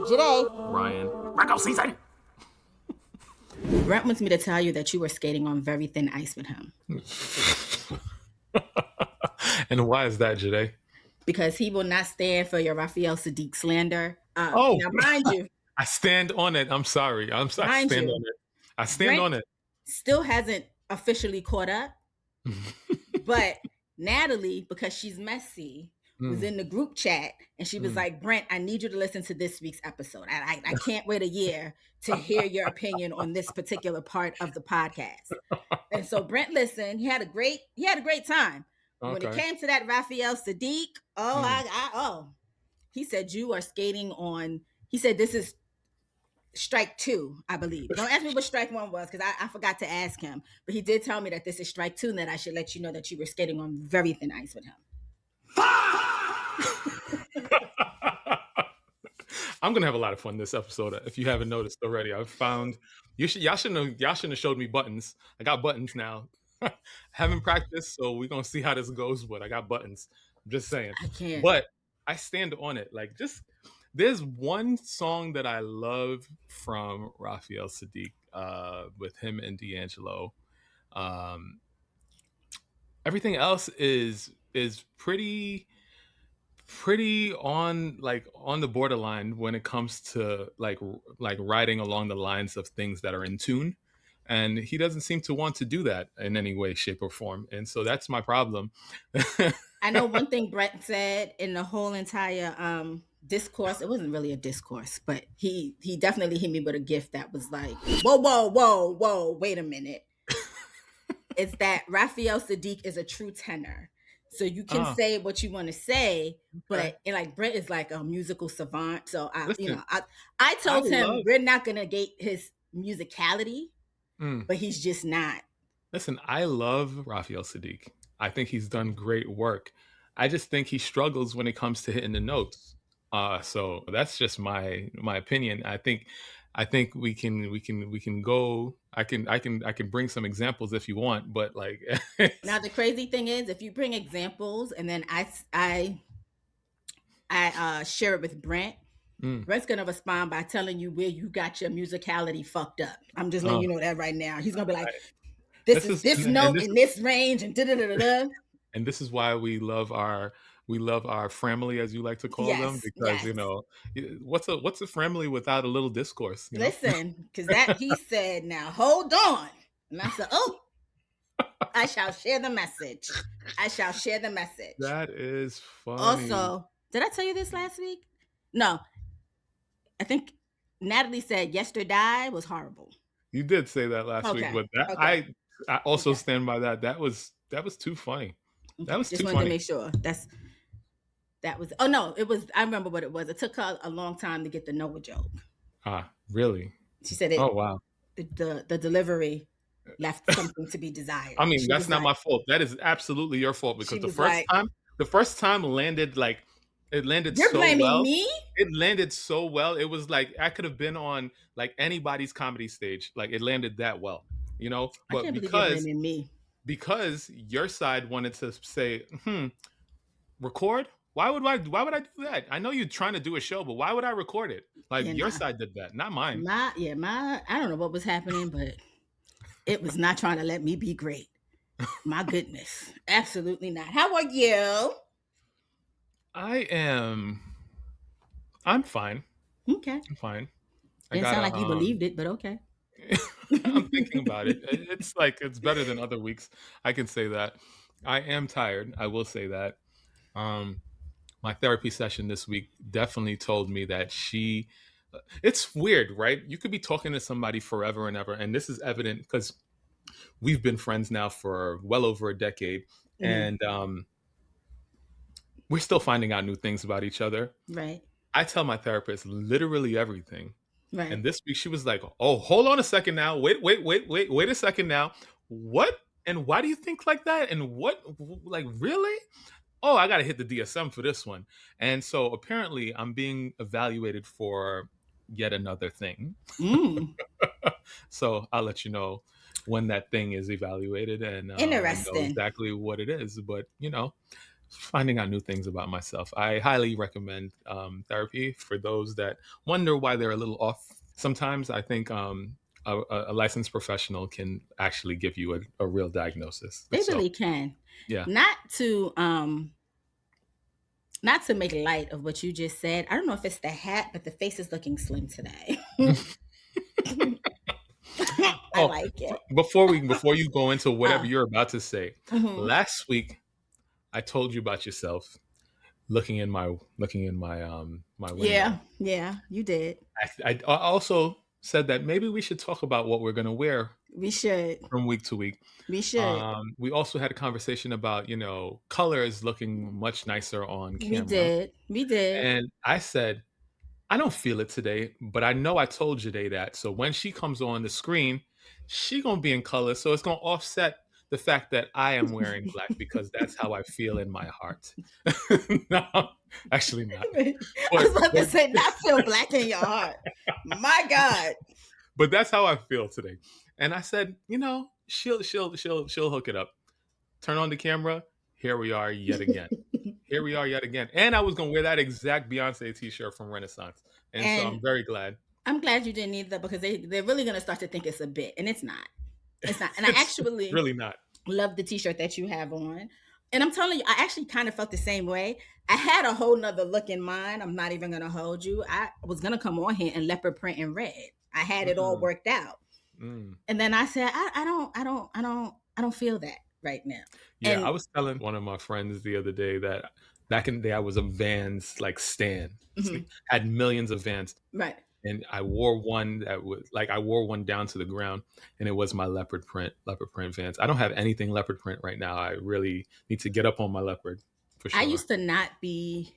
Joyhdae. Ryan. Virgo season. Brent wants me to tell you that you were skating on very thin ice with him And why is that, Joyhdae? because he will not stand for your Raphael Sadiq slander. Oh, Now, mind you, I stand on it. I'm sorry. I mind stand you, on it. I stand Brent on it. still hasn't officially caught up, but Natalie, because she's messy, was in the group chat and she was like, Brent, I need you to listen to this week's episode. I can't wait a year to hear your opinion on this particular part of the podcast. And so Brent listened. He had a great time. But when it Okay. came to that Raphael Sadiq, he said you are skating on. He said this is strike 2, I believe. Don't ask me what strike 1 was because I forgot to ask him. But he did tell me that this is strike 2 and that I should let you know that you were skating on very thin ice with him. I'm gonna have a lot of fun this episode. If you haven't noticed already, I've found y'all shouldn't have showed me buttons. I got buttons now. Haven't practiced, so we're gonna see how this goes. But I got buttons. I'm just saying. I can't. But I stand on it. Like, just there's one song that I love from Raphael Sadiq with him and D'Angelo. Everything else is pretty on on the borderline when it comes to like writing along the lines of things that are in tune, and he doesn't seem to want to do that in any way, shape, or form, and so that's my problem. I know one thing Brett said in the whole entire discourse. It wasn't really a discourse, but he definitely hit me with a gift that was like, whoa, wait a minute. It's that Raphael Sadiq is a true tenor. So you can say what you want to say, but and like Brent is like a musical savant. So I told him we're not gonna gate his musicality, but he's just not. Listen, I love Raphael Sadiq. I think he's done great work. I just think he struggles when it comes to hitting the notes. So that's just my opinion. I think we can go. I can bring some examples if you want, but like now the crazy thing is, if you bring examples and then I share it with Brent, Brent's gonna respond by telling you where you got your musicality fucked up. I'm just letting you know that right now. He's gonna be like, this is this note in this range and da da da da. And this is why we love our family, as you like to call them, because you know what's a family without a little discourse. You know? Listen, because that he said, now hold on, and I said, oh, I shall share the message. I shall share the message. That is funny. Also, did I tell you this last week? No, I think Natalie said yesterday was horrible. You did say that last week, but that, I also stand by that. That was too funny. That was just too wanted funny. To make sure that was. Oh no, it was. I remember what it was. It took her a long time to get the Noah joke. Really? She said it. Oh wow. The delivery left something to be desired. I mean, that's not my fault. That is absolutely your fault because the first time landed like it landed. You're so blaming well. me? It landed so well. It was like I could have been on like anybody's comedy stage. Like it landed that well, you know. But I can't believe you're blaming me. Because your side wanted to say, record. Why would I do that? I know you're trying to do a show, but why would I record it? Like your side did that, not mine. I don't know what was happening, but it was not trying to let me be great. My goodness. Absolutely not. How are you? I'm fine. Okay. I'm fine. Didn't sound like you believed it, but okay. I'm thinking about it. It's like it's better than other weeks. I can say that. I am tired. I will say that. My therapy session this week definitely told me that it's weird, right? You could be talking to somebody forever and ever, and this is evident because we've been friends now for well over a decade, and we're still finding out new things about each other. Right. I tell my therapist literally everything. Right. And this week she was like, "Oh, hold on a second now. Wait a second now. What? And why do you think like that? And what? Like really? Oh, I got to hit the DSM for this one." And so apparently I'm being evaluated for yet another thing. So I'll let you know when that thing is evaluated and interesting. know exactly what it is. But you know, finding out new things about myself. I highly recommend therapy for those that wonder why they're a little off. Sometimes I think a licensed professional can actually give you a real diagnosis. They So, really can. yeah. Not to not to make light of what you just said. I don't know if it's the hat, but the face is looking slim today. I Oh, like it. before you go into whatever Uh, you're about to say, mhm. last week I told you about yourself looking in my Yeah, window. yeah, you did. I also said that maybe we should talk about what we're gonna wear We should. from week to week. We should. We also had a conversation about colors looking much nicer on We camera, did. We did. and I said I don't feel it today, but I know I told Joyhdae that. So when she comes on the screen, she gonna be in color. So it's gonna offset the fact that I am wearing black because that's how I feel in my heart. No, actually not. I But was about to but say, not feel black in your heart. My God. but that's how I feel today. And I said, she'll hook it up. Turn on the camera. Here we are yet again. Here we are yet again. And I was gonna wear that exact Beyonce t-shirt from Renaissance. And so I'm And very glad. I'm glad you didn't either because they're really going to start to think it's a bit, and it's not. It's not. And I It's actually really not. love the t-shirt that you have on. And I'm telling you, I actually kind of felt the same way. I had a whole nother look in mind. I'm not even going to hold you. I was going to come on here in leopard print and red. I had it all Mm, worked out. mm. And then I said, I don't feel that right now. Yeah, I And was telling one of my friends the other day that back in the day I was a Vans like stan. mhm, Had millions of Vans. right. And I wore one that was like I wore one down to the ground, and it was my leopard print Vans. I don't have anything leopard print right now. I really need to get up on my leopard for I sure. used to not be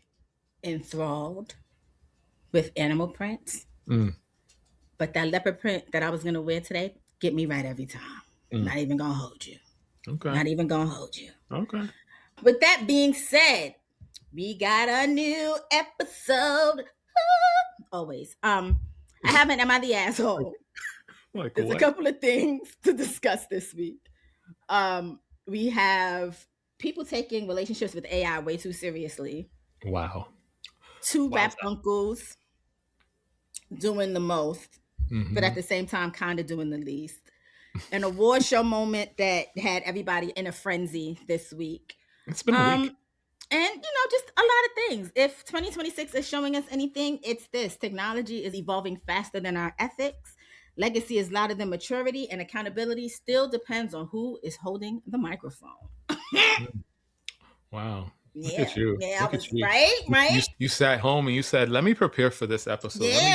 enthralled with animal prints, Mm, but that leopard print that I was going to wear today get me right every time. mm. Not even going to hold you. Okay. Not even going to hold you. Okay. With that being said, we got a new episode. Always. I haven't. Am I the Like, asshole? like There's a what? couple of things to discuss this week. We have people taking relationships with AI way too seriously. Wow. Two rap Wowza. uncles doing the most, but at Hmm. the same time, kind of doing the least. An award show moment that had everybody in a frenzy this week. It's been a week. Um, and just a lot of things. If 2026 is showing us anything, it's this: technology is evolving faster than our ethics. Legacy is louder than maturity, and accountability still depends on who is holding the microphone. Mm. Wow. Look Yeah, at you. yeah, I Look at was you. right, right. You sat home and you said, "Let me prepare for this episode. Yeah, Let me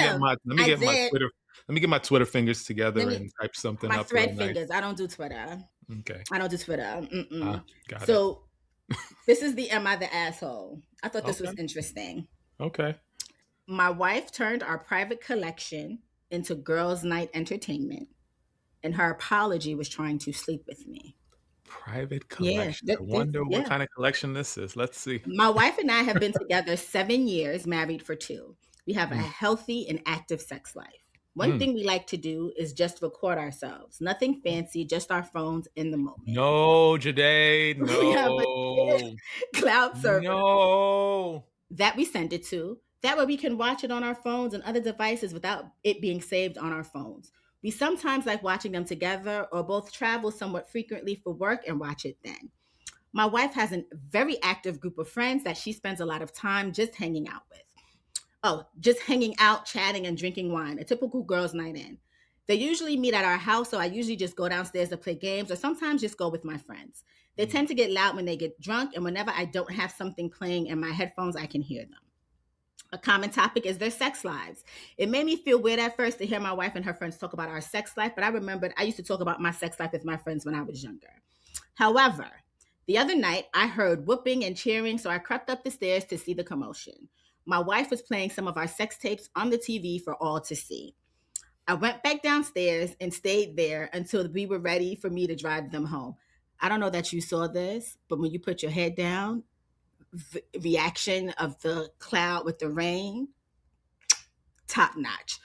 I get my did. Twitter fingers Let together me and type something my up real thread nice." fingers. I don't do Twitter. Okay. I don't do Twitter. Mm-mm. Got it. So this is the Am I the Asshole? I thought this was Okay. interesting. Okay. My wife turned our private collection into girls' night entertainment, and her apology was trying to sleep with me. Private Yeah, collection. I wonder what yeah. kind of collection this is. Let's see. My wife and I have been together 7 years, married for 2. We have a Mm, healthy and active sex life. One mm. thing we like to do is just record ourselves. Nothing fancy, just our phones in the moment. No, Jade. We have a No. cloud server No. that we send it to. That way we can watch it on our phones and other devices without it being saved on our phones. We sometimes like watching them together or both travel somewhat frequently for work and watch it then. My wife has a very active group of friends that she spends a lot of time just hanging out with. Oh, just hanging out, chatting, and drinking wine, a typical girls' night in. They usually meet at our house, so I usually just go downstairs to play games or sometimes just go with my friends. They Mm, tend to get loud when they get drunk, and whenever I don't have something playing in my headphones, I can hear them. A common topic is their sex lives. It made me feel weird at first to hear my wife and her friends talk about our sex life, but I remembered I used to talk about my sex life with my friends when I was younger. However, the other night I heard whooping and cheering, so I crept up the stairs to see the commotion. My wife was playing some of our sex tapes on the TV for all to see. I went back downstairs and stayed there until we were ready for me to drive them home. I don't know that you saw this, but when you put your head down, reaction of the cloud with the rain, top notch.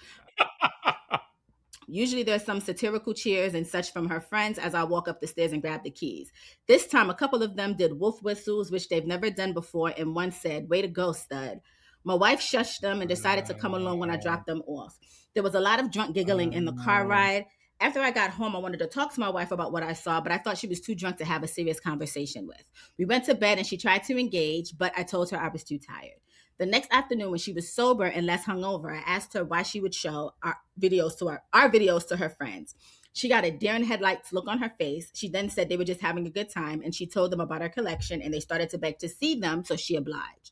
Usually there's some satirical cheers and such from her friends as I walk up the stairs and grab the keys. This time, a couple of them did wolf whistles, which they've never done before, and one said, "Way to go, stud." My wife shushed them and decided to come along when I Wow. dropped them off. There was a lot of drunk giggling in the car Wow. ride. After I got home, I wanted to talk to my wife about what I saw, but I thought she was too drunk to have a serious conversation with. We went to bed and she tried to engage, but I told her I was too tired. The next afternoon, when she was sober and less hungover, I asked her why she would show our videos to her friends. She got a deer in headlights look on her face. She then said they were just having a good time, and she told them about her collection, and they started to beg to see them, so she obliged.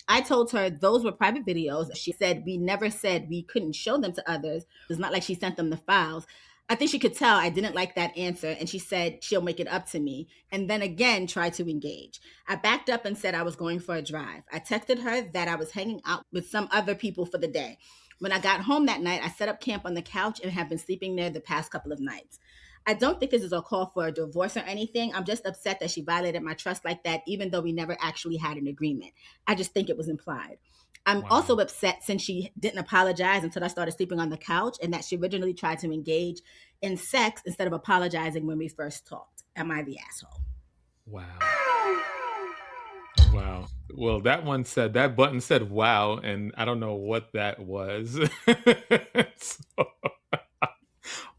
I told her those were private videos. She said we never said we couldn't show them to others. It's not like she sent them the files. I think she could tell I didn't like that answer, and she said she'll make it up to me, and then again tried to engage. I backed up and said I was going for a drive. I texted her that I was hanging out with some other people for the day. When I got home that night, I set up camp on the couch and have been sleeping there the past couple of nights. I don't think this is a call for a divorce or anything. I'm just upset that she violated my trust like that, even though we never actually had an agreement. I just think it was implied. I'm also Wow. upset since she didn't apologize until I started sleeping on the couch and that she originally tried to engage in sex instead of apologizing when we first talked. Am I the asshole? Wow. Wow. Well, that button said wow, and I don't know what that was. So,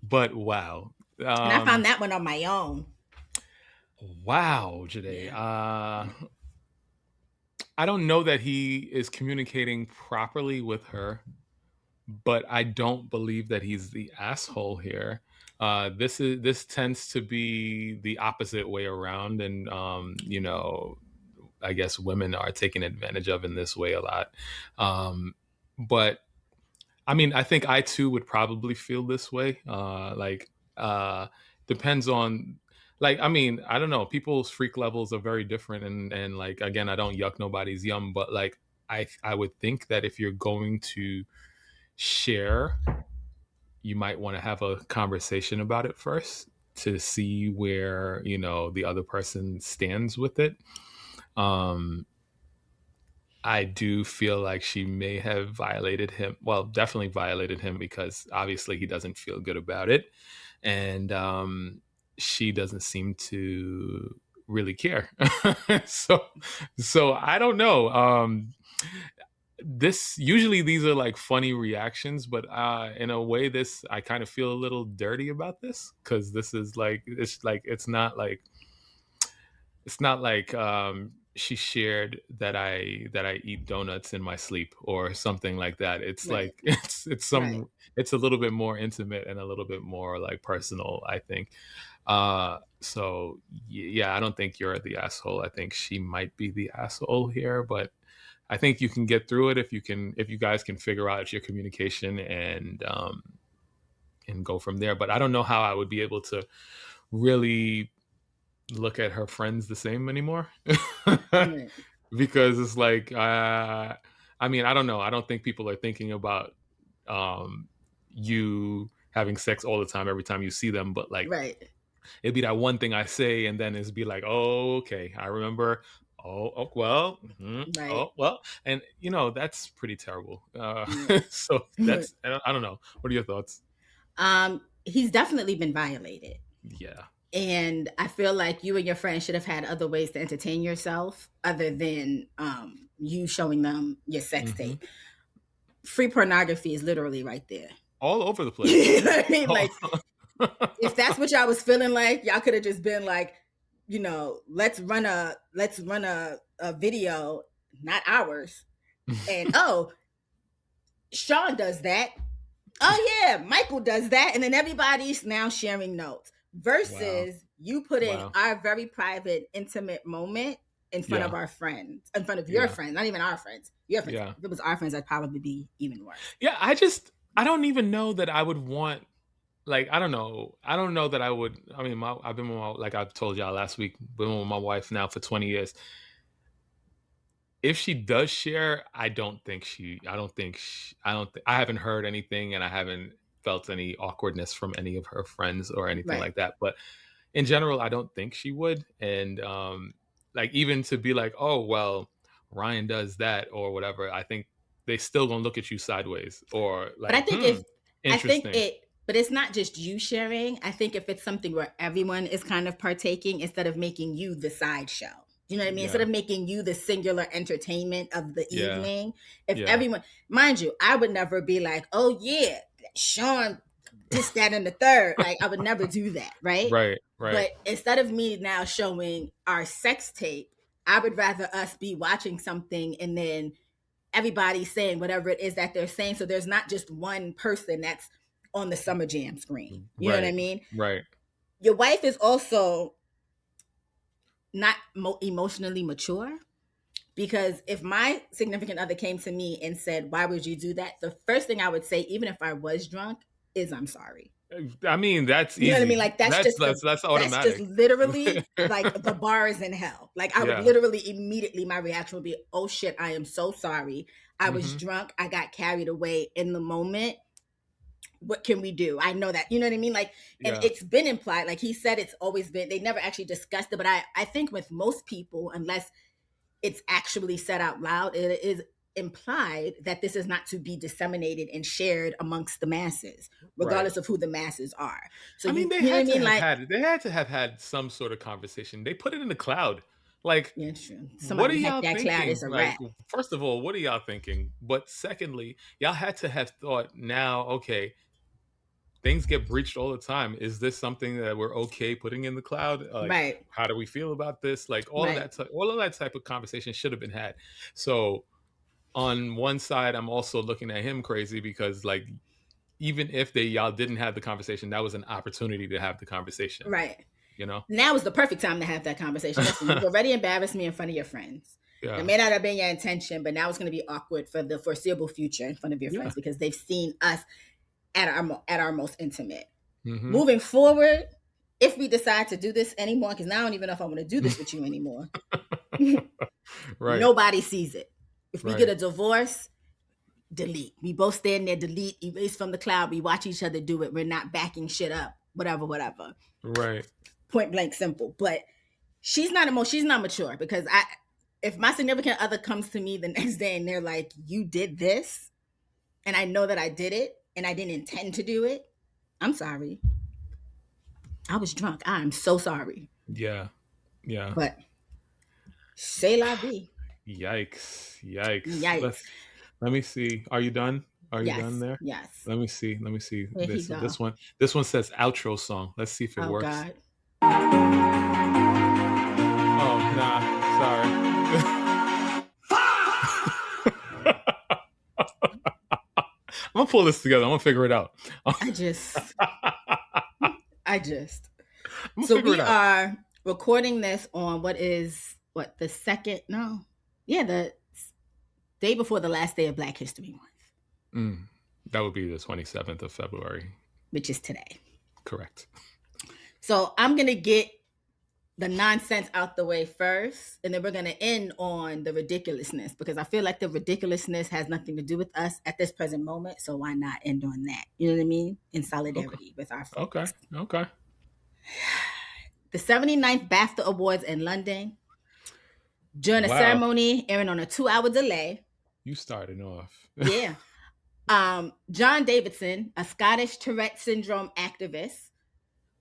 but wow. And I found Um, that one on my own. wow, Jade. Yeah. I don't know that he is communicating properly with her, but I don't believe that he's the asshole here. This tends to be the opposite way around, and I guess women are taken advantage of in this way a lot. But I mean, I think I too would probably feel this way. Depends on, like, I mean, I don't know. People's freak levels are very different, and like again, I don't yuck nobody's yum, but like, I would think that if you're going to share, you might want to have a conversation about it first to see where the other person stands with it. Um, I do feel like she may have violated him. Well, definitely violated him because obviously he doesn't feel good about it. And she doesn't seem to really care. so so I don't know. This usually these are like funny reactions, but in a way this I kind of feel a little dirty about this because this is like it's not like she shared that I eat donuts in my sleep or something like that. It's Right. like it's Right. it's a little bit more intimate and a little bit more like personal, I think. So yeah, I don't think you're the asshole. I think she might be the asshole here, but I think you can get through it if you guys can figure out your communication and go from there. But I don't know how I would be able to really look at her friends the same anymore. Right. Because it's like I mean, I don't know. I don't think people are thinking about um you having sex all the time every time you see them, but like Right. it'd be that one thing I say and then it's be like, "Oh, okay. I remember. Oh, well, Right. oh, well." And that's pretty terrible. Right. So that's I don't know. What are your thoughts? He's definitely been violated. Yeah. And I feel like you and your friends should have had other ways to entertain yourself other than you showing them your sex Mhm. tape. Free pornography is literally right there. All over the place. You know what I mean? Oh. Like, if that's what y'all was feeling like, y'all could have just been like, let's run a video, not ours. And oh, Sean does that. Oh yeah, Michael does that, and then everybody's now sharing notes. Wow. Versus you putting Wow. our very private, intimate moment in front of Yeah. our friends, in front of your Yeah. friends, not even our friends, your friends. Yeah. If it was our friends, I'd probably be even worse. Yeah, I don't even know that I would want, like, I don't know. I don't know that I would. I mean, I've been with like I've told y'all last week, been with my wife now for 20 years. If she does share, I haven't heard anything and I haven't felt any awkwardness from any of her friends or anything Right. like that. But in general, I don't think she would. And like even to be like, "Oh, well, Ryan does that or whatever," I think they still gonna look at you sideways or But I like, think if I think interesting. it But it's not just you sharing. I think if it's something where everyone is kind of partaking, instead of making you the sideshow, you know what I mean? Instead Yeah. of making you the singular entertainment of the Yeah. evening, if Yeah. everyone, mind you, I would never be like, oh yeah, Sean, this, that, and the third. Like, I would never do that, right? Right. Right. But instead of me now showing our sex tape, I would rather us be watching something and then everybody saying whatever it is that they're saying. So there's not just one person that's on the Summer Jam screen. You know what I Right. mean? Right. Your wife is also not emotionally mature, because if my significant other came to me and said, "Why would you do that?" The first thing I would say, even if I was drunk, is, "I'm sorry." I mean, that's You know what I mean? easy. Like that's just Automatic. literally like the bar is in hell. Like I would Yeah. literally immediately, my reaction would be, "Oh shit, I am so sorry. I was Hmm. drunk. I got carried away in the moment. What can we do?" I know that, you know what I mean? Like, and Yeah. it's been implied, like he said, it's always been, they never actually discussed it, but I think with most people, unless it's actually said out loud, it is implied that this is not to be disseminated and shared amongst the masses, Right. regardless of who the masses are. So I mean, you know what I mean? Like, they had to have had some sort of conversation. They put it in the cloud. Like, yeah, true. what are Somebody hacked y'all that cloud, thinking? it's a Like, wrap. first of all, what are y'all thinking? But secondly, y'all had to have thought now, okay, things get breached all the time. Is this something that we're okay putting in the cloud? Like, Right, how do we feel about this? Like, right, all of that type of conversation should have been had. So, on one side, I'm also looking at him crazy because, like, even if y'all didn't have the conversation, that was an opportunity to have the conversation. right. You know? Now is the perfect time to have that conversation. Listen, you've already embarrassed me in front of your friends. That Yeah. may not have been your intention, but now it's going to be awkward for the foreseeable future in front of your Yeah. friends, because they've seen us at our most intimate. Hmm. Moving forward, if we decide to do this anymore, because now I don't even know if I want to do this with you anymore, Right. nobody sees it. If we get Right. a divorce, delete. We both stand there, delete, erase from the cloud. We watch each other do it. We're not backing shit up, whatever, whatever. Right. Point blank simple. But she's not mature, because if my significant other comes to me the next day and they're like, "You did this," and I know that I did it and I didn't intend to do it, I'm sorry. I was drunk. I am so sorry. Yeah. Yeah. But c'est la vie. Yikes. Yikes. Yikes. Let me see. Are you done? Are you done Yes. there? Yes. Let me see. Let me see Where he go? This one says outro song. Let's see if it Oh works. God. Oh, nah. Sorry. I'm gonna pull this together. I'm gonna figure it out. I just. I'm gonna So figure it we out. are recording this on the second? No. Yeah, the day before the last day of Black History Month, That would be the 27th of February. which is today. Correct. So I'm going to get the nonsense out the way first, and then we're going to end on the ridiculousness, because I feel like the ridiculousness has nothing to do with us at this present moment. So why not end on that? You know what I mean? In Okay. solidarity with our Okay. folks. Okay. The 79th BAFTA Awards in London, during a Wow. ceremony airing on a 2-hour delay. You started off. Yeah. John Davidson, a Scottish Tourette syndrome activist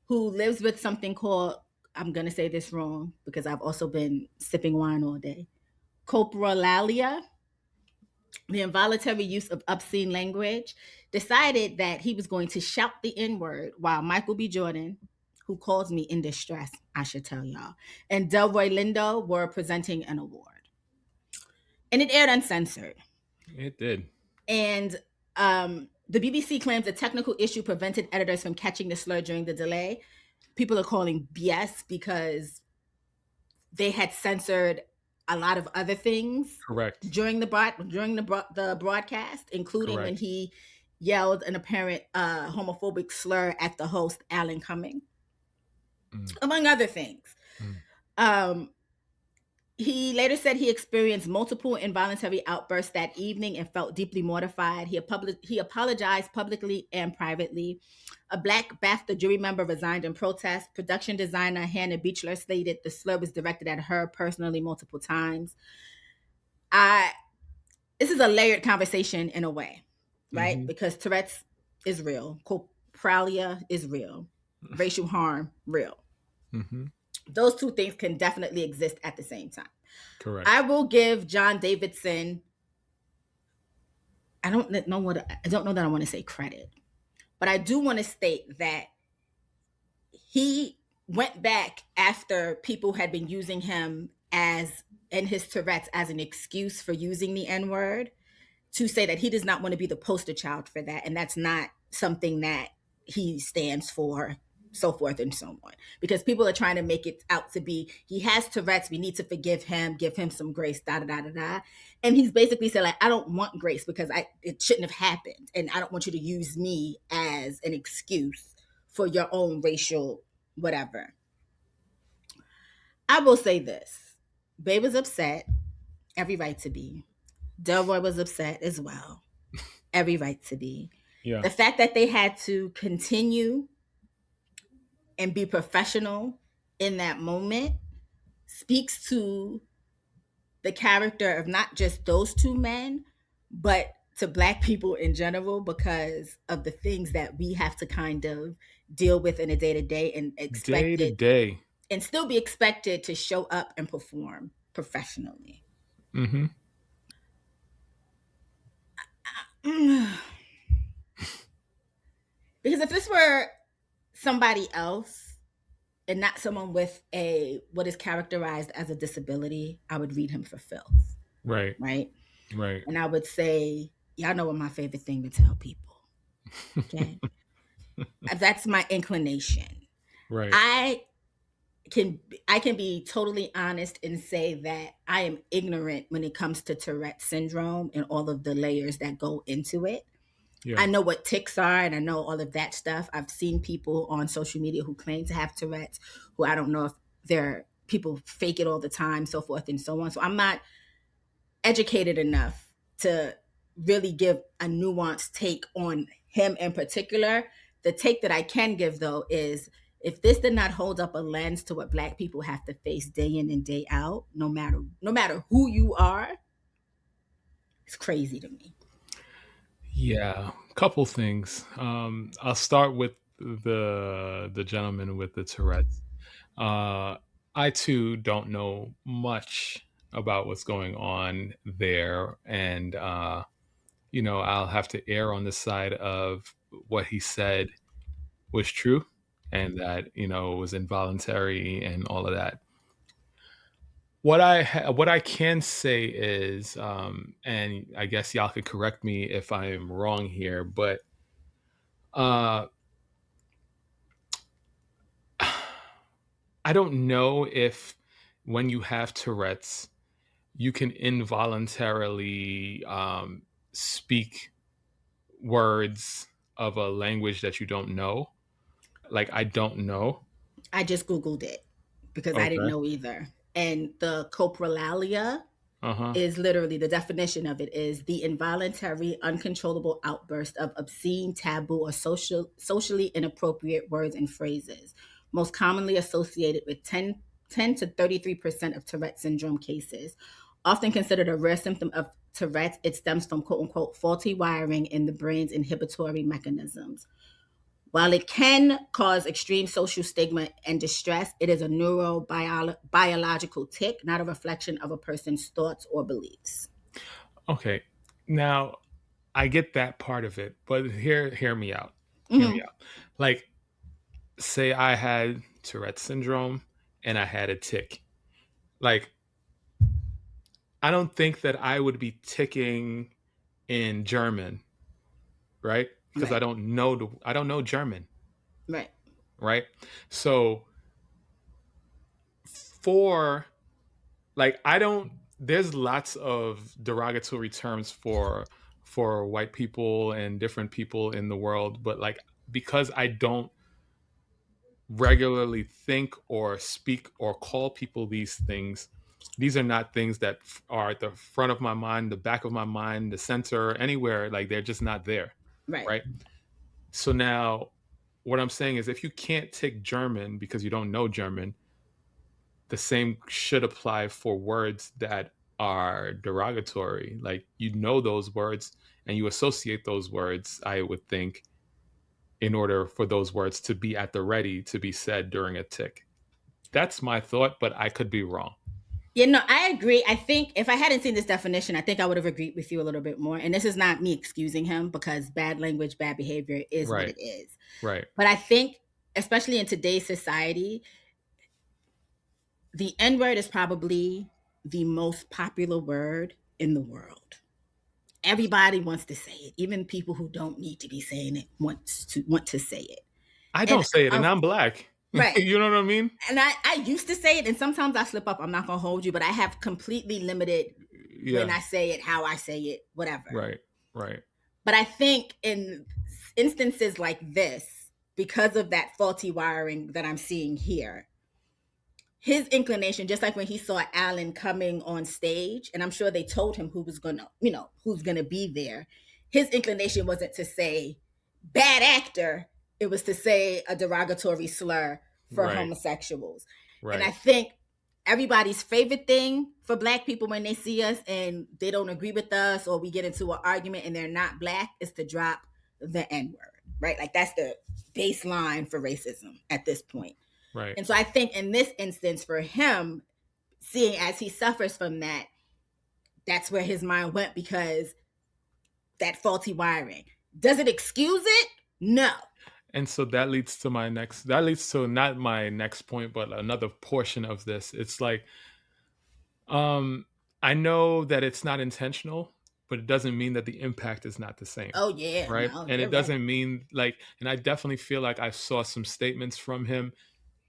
who lives with something called, I'm going to say this wrong because I've also been sipping wine all day, coprolalia, the involuntary use of obscene language, decided that he was going to shout the N-word while Michael B. Jordan, who calls me in distress, I should tell y'all, and Delroy Lindo were presenting an award. And it aired uncensored. It did. And the BBC claims a technical issue prevented editors from catching the slur during the delay. People are calling BS because they had censored a lot of other things Correct. during the broadcast, including when Correct. he yelled an apparent homophobic slur at the host, Alan Cumming, among other things. Mm. He later said he experienced multiple involuntary outbursts that evening and felt deeply mortified. He apologized publicly and privately. A Black BAFTA jury member resigned in protest. Production designer Hannah Beachler stated the slur was directed at her personally multiple times. This is a layered conversation in a way, right? Mm-hmm. Because Tourette's is real. pralia is real. Racial harm, real. Hmm. Those two things can definitely exist at the same time. I Correct. will give John Davidson, I don't know that I want to say credit, but I do want to state that he went back after people had been using him as and his Tourette's as an excuse for using the N word, to say that he does not want to be the poster child for that. And that's not something that he stands for, so forth and so on. Because people are trying to make it out to be, he has Tourette's, we need to forgive him, give him some grace, da da da da da. And he's basically said, like, I don't want grace because it shouldn't have happened. And I don't want you to use me as an excuse for your own racial whatever. I will say this. Bae was upset, every right to be. Delroy was upset as well, every right to be. Yeah. The fact that they had to continue and be professional in that moment speaks to the character of not just those two men, but to Black people in general, because of the things that we have to kind of deal with in a day to day and Day to expected day. and still be expected to show up and perform professionally. Hmm. Because if this were somebody else and not someone with a what is characterized as a disability, I would read him for filth, Right. right? Right. And I would say, y'all know what my favorite thing to tell people. Okay. That's my inclination. Right. I I can be totally honest and say that I am ignorant when it comes to Tourette syndrome and all of the layers that go into it. I Yeah. know what tics are and I know all of that stuff. I've seen people on social media who claim to have Tourette's, who I don't know if they're people fake it all the time, so forth and so on. So I'm not educated enough to really give a nuanced take on him in particular. The take that I can give though is, if this did not hold up a lens to what Black people have to face day in and day out, no matter who you are, it's crazy to me. Yeah. Couple things. I'll start with the gentleman with the Tourette's. Uh, I too don't know much about what's going on there, and I'll have to err on the side of what he said was true, and that was involuntary and all of that. What I can say is, and I guess y'all could correct me if I am wrong here, but uh, I don't know if when you have Tourette's, you can involuntarily speak words of a language that you don't know. Like, I don't know. I just Googled it because I didn't Okay. know either. And the coprolalia Uh huh. is literally, the definition of it is the involuntary, uncontrollable outburst of obscene, taboo, or socially inappropriate words and phrases, most commonly associated with 10 to 33% of Tourette syndrome cases. Often considered a rare symptom of Tourette, it stems from quote unquote faulty wiring in the brain's inhibitory mechanisms. While it can cause extreme social stigma and distress, it is a neurobiological tic, not a reflection of a person's thoughts or beliefs. Okay. Now, I get that part of it, but hear me out. Hear me Hmm. out. Like, say I had Tourette syndrome and I had a tick. Like, I don't think that I would be ticking in German, right? Because Right, I don't know German, right, right? So for like I don't there's lots of derogatory terms for white people and different people in the world, but like because I don't regularly think or speak or call people these things, these are not things that are at the front of my mind, the back of my mind, the center, anywhere. Like, they're just not there, right, right? So now what I'm saying is, if you can't take German because you don't know German, the same should apply for words that are derogatory. Like, you know those words and you associate those words, I would think, in order for those words to be at the ready to be said during a tick. That's my thought, but I could be wrong. Yeah, no, I agree. I think if I hadn't seen this definition, I think I would have agreed with you a little bit more. And this is not me excusing him because bad language, bad behavior is what Right. it is. Right. But I think, especially in today's society, the N word is probably the most popular word in the world. Everybody wants to say it. Even people who don't need to be saying it want to say it. I And don't say it, and I'm black. right. You know what I mean? And I used to say it, and sometimes I slip up. I'm not gonna hold you, but I have completely limited when Yeah. I say it, how I say it, whatever. Right. Right. But I think in instances like this, because of that faulty wiring that I'm seeing here, his inclination, just like when he saw Alan coming on stage, and I'm sure they told him who's gonna be there. His inclination wasn't to say bad actor; it was to say a derogatory slur for Right. homosexuals. And I Right. think everybody's favorite thing for black people when they see us and they don't agree with us, or we get into an argument and they're not black, is to drop the N word, right? Like that's the baseline for racism at this point. Right. And so I think in this instance for him, seeing as he suffers from that, that's where his mind went because that faulty wiring. Does it excuse it? No. And so that leads to not my next point, but another portion of this. It's like, um, I know that it's not intentional, but it doesn't mean that the impact is not the same. Oh yeah, Right. no, And you're it right. doesn't mean like, and I definitely feel like I saw some statements from him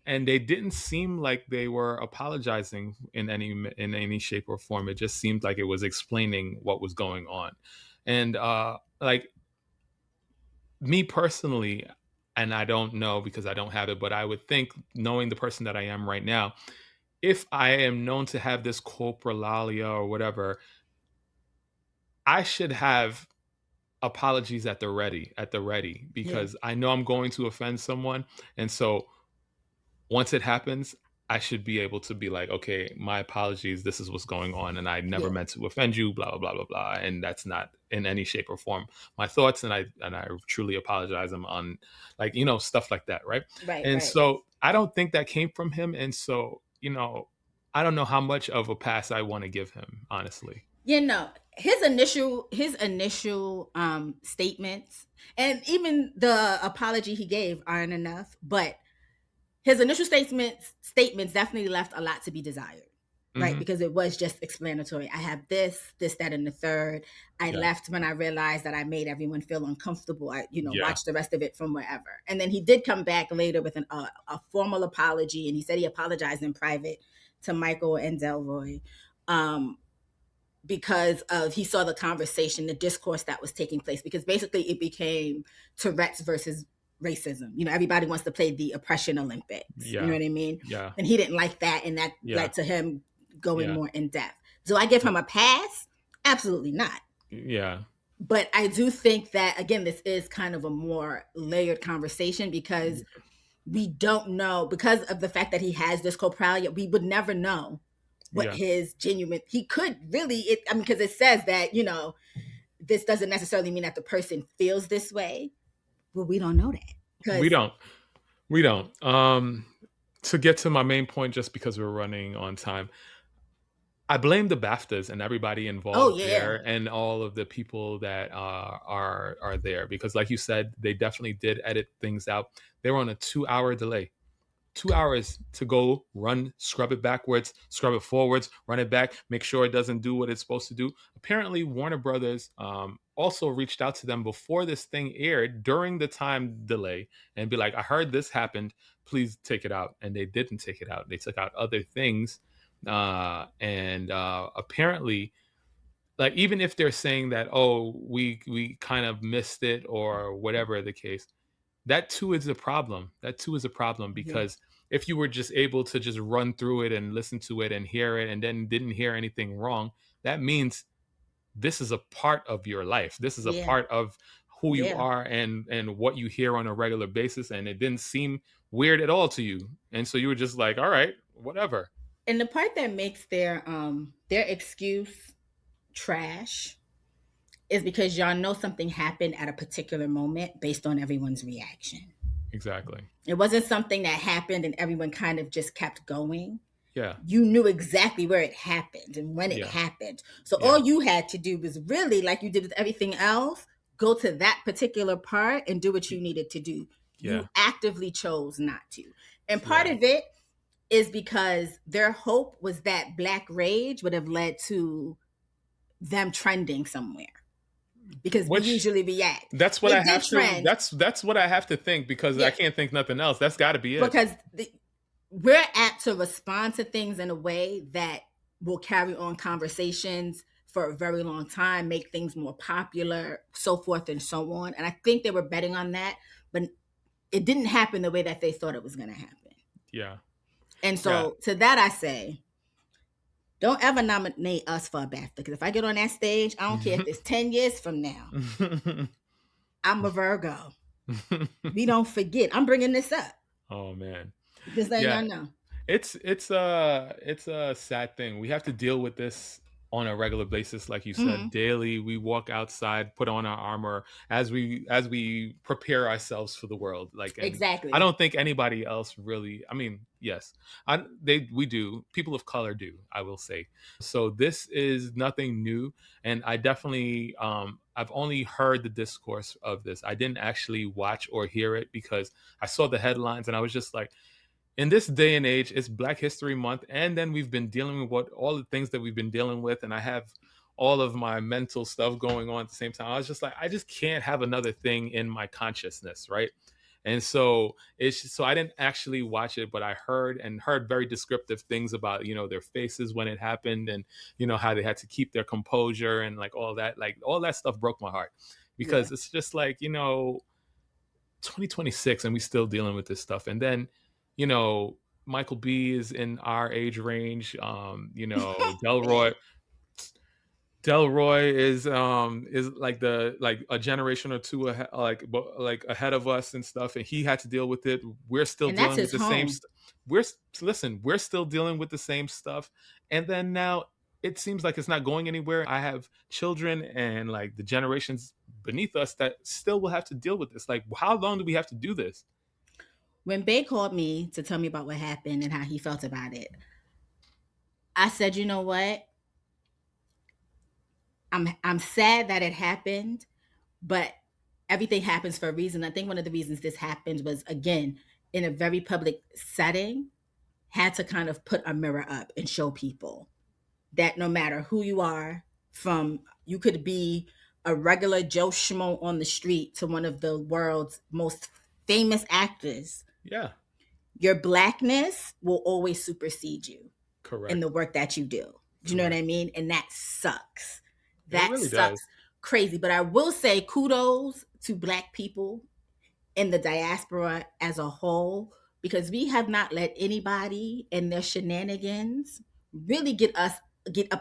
and they didn't seem like they were apologizing in any shape or form. It just seemed like it was explaining what was going on. And like me personally, and I don't know because I don't have it, but I would think, knowing the person that I am right now, if I am known to have this coprolalia or whatever, I should have apologies at the ready, Yeah, because I know I'm going to offend someone. And so once it happens, I should be able to be like, okay, my apologies. This is what's going on, and I never yeah, meant to offend you. Blah blah blah blah blah. And that's not in any shape or form my thoughts, and I truly apologize. I'm on, like, stuff like that, right? right, And right. so I don't think that came from him, and so I don't know how much of a pass I want to give him, honestly. His initial statements and even the apology he gave aren't enough, but his initial statements definitely left a lot to be desired, right? Hmm. Because it was just explanatory. I have this, that, and the third. I Yeah, left when I realized that I made everyone feel uncomfortable. I, yeah, watched the rest of it from wherever. And then he did come back later with a formal apology, and he said he apologized in private to Michael and Delroy. Um, because of he saw the conversation, the discourse that was taking place. Because basically, it became Tourette's versus racism. Everybody wants to play the oppression Olympics. You know yeah, what I mean? yeah, And he didn't like that, and that yeah, led to him going yeah, more in depth. Do I give him a pass? Absolutely not. yeah, But I do think that again, this is kind of a more layered conversation because we don't know, because of the fact that he has this copralia, we would never know what yeah. his genuine, he could really, because it says that, this doesn't necessarily mean that the person feels this way, but we don't know that. We Because, don't. We don't. To get to my main point, just because we're running on time, I blame the BAFTAs and everybody oh, involved yeah. there, and all of the people that are there, because, like you said, they definitely did edit things out. They were on a 2 hour delay. 2 hours to go run, scrub it backwards, scrub it forwards, run it back, make sure it doesn't do what it's supposed to do. Apparently, Warner Brothers also reached out to them before this thing aired during the time delay and be like, I heard this happened. Please take it out. And they didn't take it out. They took out other things. And apparently, like, even if they're saying that, oh, we kind of missed it or whatever the case, that too is a problem. That too is a problem, Yeah. because if you were just able to just run through it and listen to it and hear it and then didn't hear anything wrong, that means this is a part of your life. This is a Yeah. part of who you Yeah. are and what you hear on a regular basis, and it didn't seem weird at all to you. And so you were just like, all right, whatever. And the part that makes their excuse trash is because y'all know something happened at a particular moment based on everyone's reaction. Exactly. It wasn't something that happened and everyone kind of just kept going. Yeah. You knew exactly where it happened and when it Yeah. happened. So Yeah. all you had to do was really, like you did with everything else, go to that particular part and do what you needed to do. Yeah. You actively chose not to. And part Yeah. of it is because their hope was that Black rage would have led to them trending somewhere. Because we usually react. That's what It I did have to. trend. That's what I have to think, because I can't think nothing else. That's got to be it. Because we're apt to respond to things in a way that will carry on conversations for a very long time, make things more popular, so forth and so on. And I think they were betting on that, but it didn't happen the way that they thought it was going to happen. Yeah. And so to that I say, don't ever nominate us for a BAFTA, because if I get on that stage, I don't care if it's 10 years from now. I'm a Virgo. We don't forget. I'm bringing this up. Oh man. Just letting y'all know. It's a sad thing. We have to deal with this on a regular basis, like you said. Daily, we walk outside, put on our armor as we prepare ourselves for the world. Like, exactly. I don't think anybody else really. I mean, yes, we do. People of color do, I will say. So this is nothing new, and I definitely I've only heard the discourse of this. I didn't actually watch or hear it because I saw the headlines and I was just like, in this day and age, it's Black History Month, and then we've been dealing with all the things that we've been dealing with, and I have all of my mental stuff going on at the same time. I was just like, I just can't have another thing in my consciousness, right? And so I didn't actually watch it, but I heard very descriptive things about, their faces when it happened, and how they had to keep their composure and like all that stuff broke my heart, because it's just like, 2026 and we still dealing with this stuff. And then Michael B is in our age range. Delroy is like a generation or two ahead, like ahead of us and stuff, and he had to deal with it. We're still dealing with the same stuff. We're still dealing with the same stuff. And then now it seems like it's not going anywhere. I have children and like the generations beneath us that still will have to deal with this. Like, how long do we have to do this? When Bay called me to tell me about what happened and how he felt about it, I said, you know what? I'm sad that it happened, but everything happens for a reason. I think one of the reasons this happened was, again, in a very public setting, had to kind of put a mirror up and show people that no matter who you are, you could be a regular Joe Schmo on the street to one of the world's most famous actors. Yeah. Your Blackness will always supersede you. Correct. In the work that you do. Do you know what I mean? And that sucks. That really sucks. Crazy. But I will say kudos to Black people in the diaspora as a whole, because we have not let anybody and their shenanigans really get up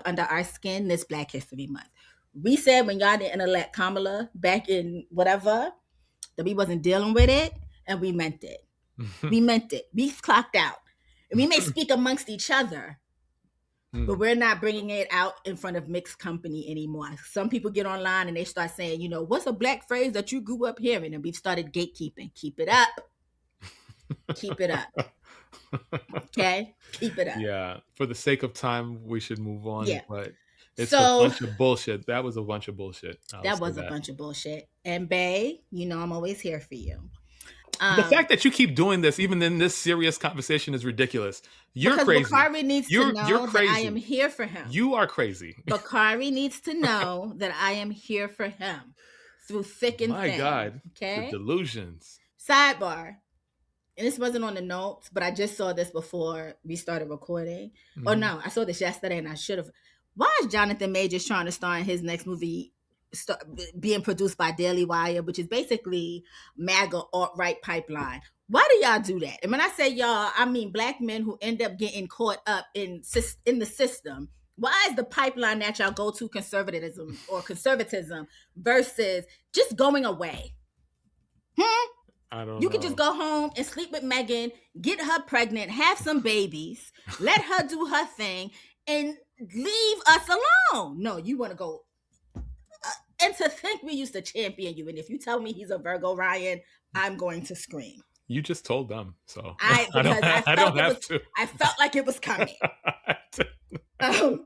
under our skin this Black History Month. We said when y'all didn't elect Kamala back in whatever, that we wasn't dealing with it, and we meant it. We meant it. We clocked out. And we may speak amongst each other, but we're not bringing it out in front of mixed company anymore. Some people get online and they start saying, what's a Black phrase that you grew up hearing? And we've started gatekeeping. Keep it up. Keep it up. Okay? Keep it up. Yeah. For the sake of time, we should move on. Yeah. But it's a bunch of bullshit. That was a bunch of bullshit. That was a bunch of bullshit. And Bae, I'm always here for you. The fact that you keep doing this, even in this serious conversation, is ridiculous. You're crazy. Bakari needs to know that I am here for him. You are crazy. Bakari needs to know that I am here for him through thick and thin. My God. Okay. The delusions. Sidebar. And this wasn't on the notes, but I just saw this before we started recording. Mm-hmm. Oh no, I saw this yesterday and I should have. Why is Jonathan Majors trying to star in his next movie being produced by Daily Wire, which is basically MAGA alt-right pipeline? Why do y'all do that? And when I say y'all, I mean Black men who end up getting caught up in the system. Why is the pipeline that y'all go to conservatism versus just going away? I don't know. You could just go home and sleep with Megan, get her pregnant, have some babies, let her do her thing, and leave us alone. No, you want to go And to think we used to champion you. And if you tell me he's a Virgo, Ryan, I'm going to scream. You just told them, so I don't. Because I don't have to. I felt like it was coming. Um,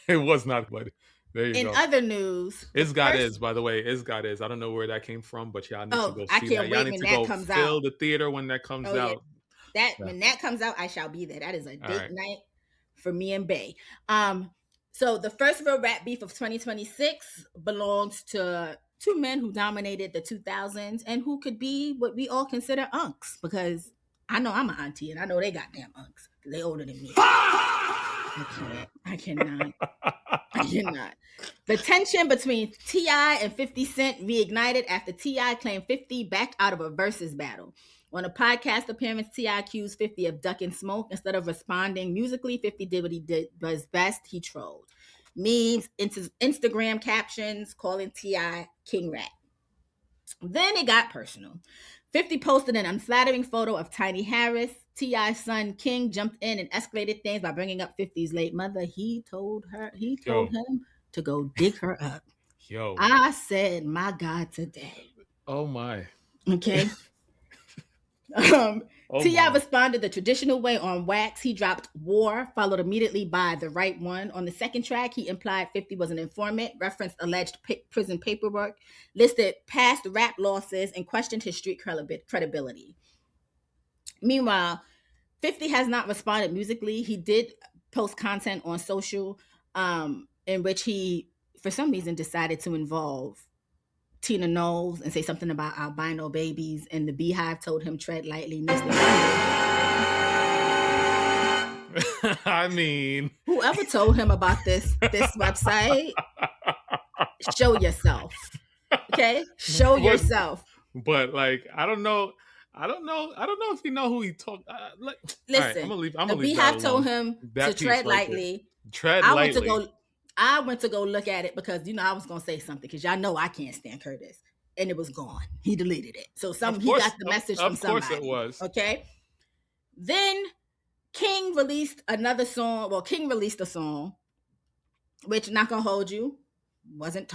It was not, but there you in go. other news, Is God is, by the way, is God is. I don't know where that came from, but y'all need to go I see that. can't Y'all wait need when to that go comes fill out. the theater when that comes Oh yeah, out. Yeah. when that comes out, I shall be there. That is a All date right. night for me and Bay. So the first real rap beef of 2026 belongs to two men who dominated the 2000s and who could be what we all consider unks, because I know I'm an auntie and I know they goddamn unks. They older than me. I cannot. The tension between T.I. and 50 Cent reignited after T.I. claimed 50 backed out of a versus battle. On a podcast appearance, T.I. accused 50 of ducking smoke. Instead of responding musically, 50 did what he did was best. He trolled. Memes, Instagram captions calling T.I. King Rat. Then it got personal. 50 posted an unflattering photo of Tiny Harris. T.I.'s son King jumped in and escalated things by bringing up 50's late mother. He told Yo, him to go dig her up. yo. I said, my God, today. Oh my. Okay. Oh T.I. my. responded the traditional way on Wax. He dropped War, followed immediately by The Right One. On the second track, he implied 50 was an informant, referenced alleged prison paperwork, listed past rap losses, and questioned his street credibility. Meanwhile, 50 has not responded musically. He did post content on social in which he, for some reason, decided to involve Tina Knowles and say something about albino babies, and the Beehive told him tread lightly. I mean, Whoever told him about this website, show yourself. Okay, show yourself. But like, I don't know. I don't know if you know who he talked. Like, all right, I'm Listen, gonna leave. the That Beehive told alone. him to That piece tread right there. lightly. Tread I went to lightly. go. I went to go look at it because I was gonna say something because y'all know I can't stand Curtis, and it was gone. He deleted it. So he got the message from somebody. Of course it was. Okay. Then King released another song. Well, King released a song, which, not gonna hold you, wasn't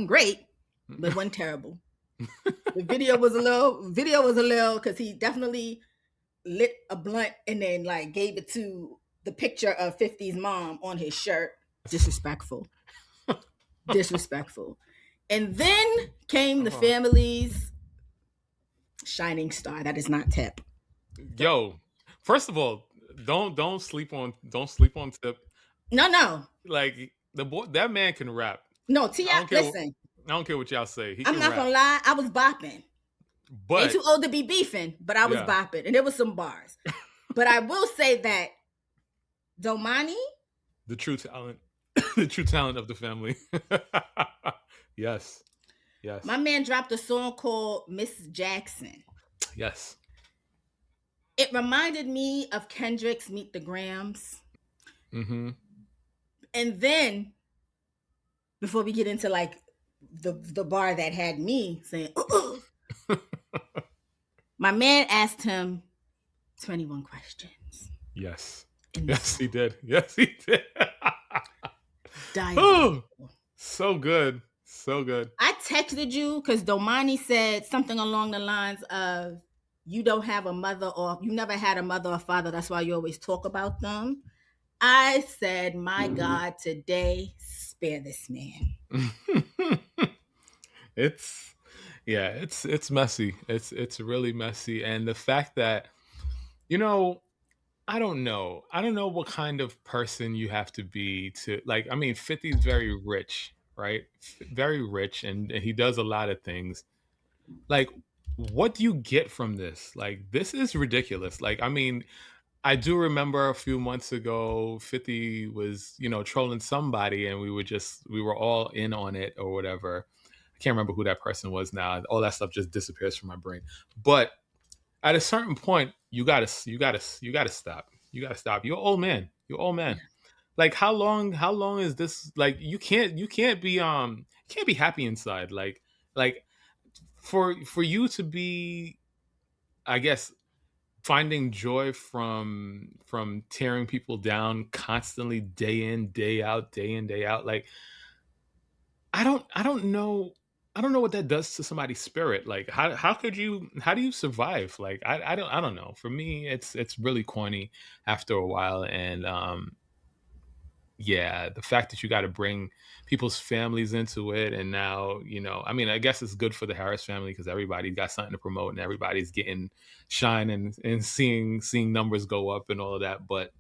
great, but wasn't terrible. The video was a little because he definitely lit a blunt and then like gave it to the picture of 50's mom on his shirt. Disrespectful. And then came the family's shining star. That is not Tip. Yo, first of all, don't sleep on Tip. No. Like, the boy, that man can rap. No, I T.I. don't care. Listen, I don't care what y'all say. He I'm can not rap. gonna lie. I was bopping. Ain't But too old to be beefing, but I was bopping, and there was some bars. But I will say that Domani, the true talent, the true talent of the family. Yes. My man dropped a song called Miss Jackson. Yes. It reminded me of Kendrick's Meet the Grams. Mm-hmm. And then, before we get into like the bar that had me saying, my man asked him 21 questions. Yes. Yes, he did. Yes, he did. Oh, so good. So good. I texted you because Domani said something along the lines of, you don't have a mother, or you never had a mother or father. That's why you always talk about them. I said, my God, today, spare this man. It's messy. It's really messy. And the fact that, I don't know what kind of person you have to be to, like, I mean, 50 is very rich, right? Very rich, and he does a lot of things. Like, what do you get from this? Like, this is ridiculous. Like, I mean, I do remember a few months ago, 50 was, trolling somebody, and we were all in on it or whatever. I can't remember who that person was now. All that stuff just disappears from my brain. But at a certain point, you gotta stop. You gotta stop. You're an old man. Yeah. Like, how long is this? Like, you can't be happy inside. Like for you to be, I guess, finding joy from tearing people down constantly, day in, day out. Like, I don't know. I don't know what that does to somebody's spirit. Like, how do you survive? Like, I don't know. For me, it's really corny after a while, and yeah, the fact that you got to bring people's families into it, and now, I mean, I guess it's good for the Harris family because everybody's got something to promote, and everybody's getting shine and seeing numbers go up and all of that. But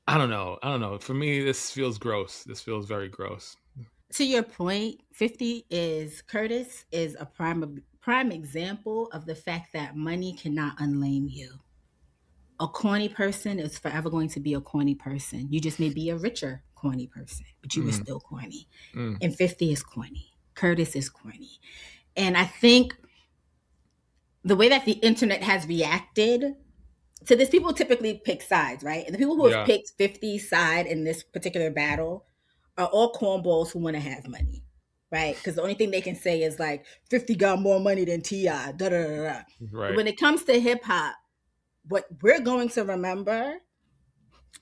I don't know. I don't know. For me, this feels gross. This feels very gross. To your point, 50 is Curtis is a prime example of the fact that money cannot unlame you. A corny person is forever going to be a corny person. You just may be a richer corny person, but you were Mm, still corny. mm, And 50 is corny. Curtis is corny. And I think the way that the internet has reacted to this, people typically pick sides, right? And the people who have yeah, picked 50's side in this particular battle are all cornballs who want to have money, right? Because the only thing they can say is like 50 got more money than T.I. Da, da, da, da. But right. when it comes to hip hop, what we're going to remember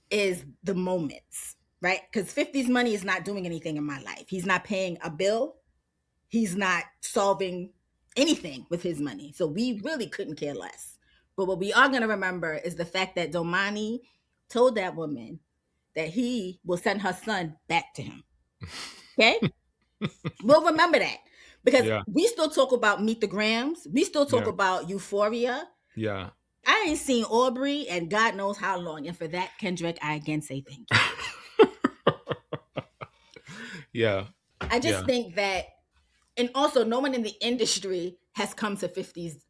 is the moments, right? Because 50's money is not doing anything in my life. He's not paying a bill. He's not solving anything with his money. So we really couldn't care less. But what we are going to remember is the fact that Domani told that woman that he will send her son back to him. Okay? We'll remember that because Yeah, we still talk about Meet the Grams. We still talk yeah, about Euphoria. yeah. I ain't seen Aubrey and God knows how long. And for that, Kendrick, I again say thank you. Yeah, I yeah. just think that, and also no one in the industry has come to 50's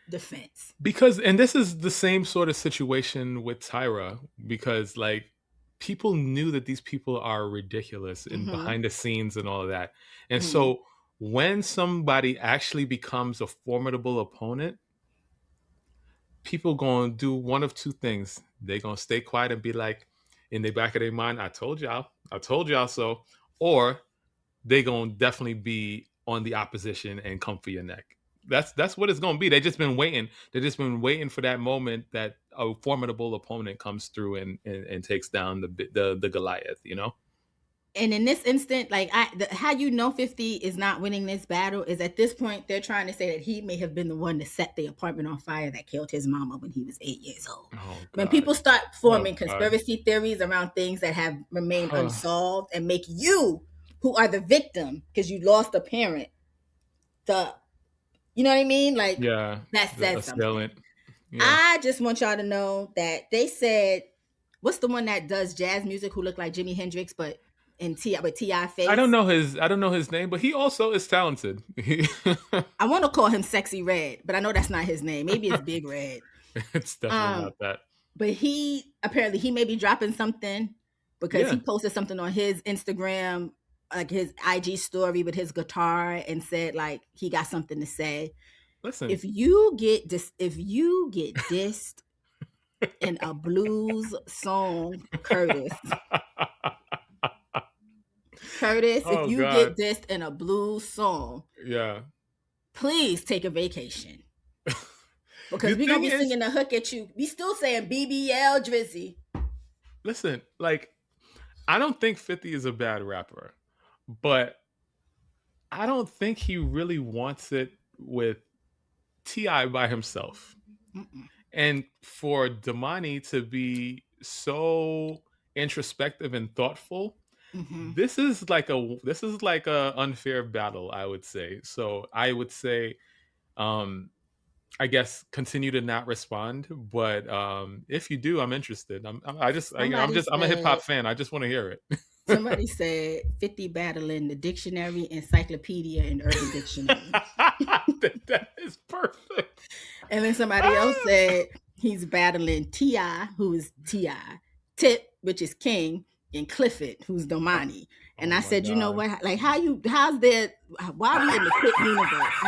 defense. Because, and this is the same sort of situation with Tyra, because like people knew that these people are ridiculous and Mm-hmm. behind the scenes and all of that. And Mm-hmm. so when somebody actually becomes a formidable opponent, people gonna do one of two things. They gonna stay quiet and be like, in the back of their mind, I told y'all so, or they gonna definitely be on the opposition and come for your neck. That's what it's gonna be. They just been waiting. They just been waiting for that moment that a formidable opponent comes through and takes down the Goliath. You know? And in this instant, like how you know 50 is not winning this battle is at this point they're trying to say that he may have been the one to set the apartment on fire that killed his mama when he was 8 years old. Oh When God. people start Oh forming God. conspiracy theories around things that have remained Huh. unsolved and make you, who are the victim because you lost a parent, the you know what I mean? Like Yeah. that The says something. assailant. Yeah. I just want y'all to know that they said, what's the one that does jazz music who looked like Jimi Hendrix, but in T with T.I. face? I don't know his name, but he also is talented. I want to call him Sexy Red, but I know that's not his name. Maybe it's Big Red. It's definitely Um, not that. but he apparently he may be dropping something because Yeah. he posted something on his Instagram, like his IG story with his guitar, and said like he got something to say. Listen. If you get dissed in a blues song, Curtis, if Oh you God. get dissed in a blues song, Yeah. please take a vacation The because we're gonna thing be is, singing the hook at you. We still saying BBL Drizzy. listen, like I don't think 50 is a bad rapper, but I don't think he really wants it with Ti by himself. Mm-mm. And for Domani to be so introspective and thoughtful, Mm-hmm. this is like a unfair battle, I would say. So I would say, um, I guess continue to not respond, but if you do, I'm interested. Somebody I'm a hip hop said fan. I just want to hear it. somebody said 50 battling the dictionary, encyclopedia, and urban dictionary. That is perfect. And then somebody else said he's battling T.I., who is T.I., Tip, which is King, and Clifford, who's Oh, Domani. And oh I my said, you know god. what? Like, how's there, why are we in the Tip universe?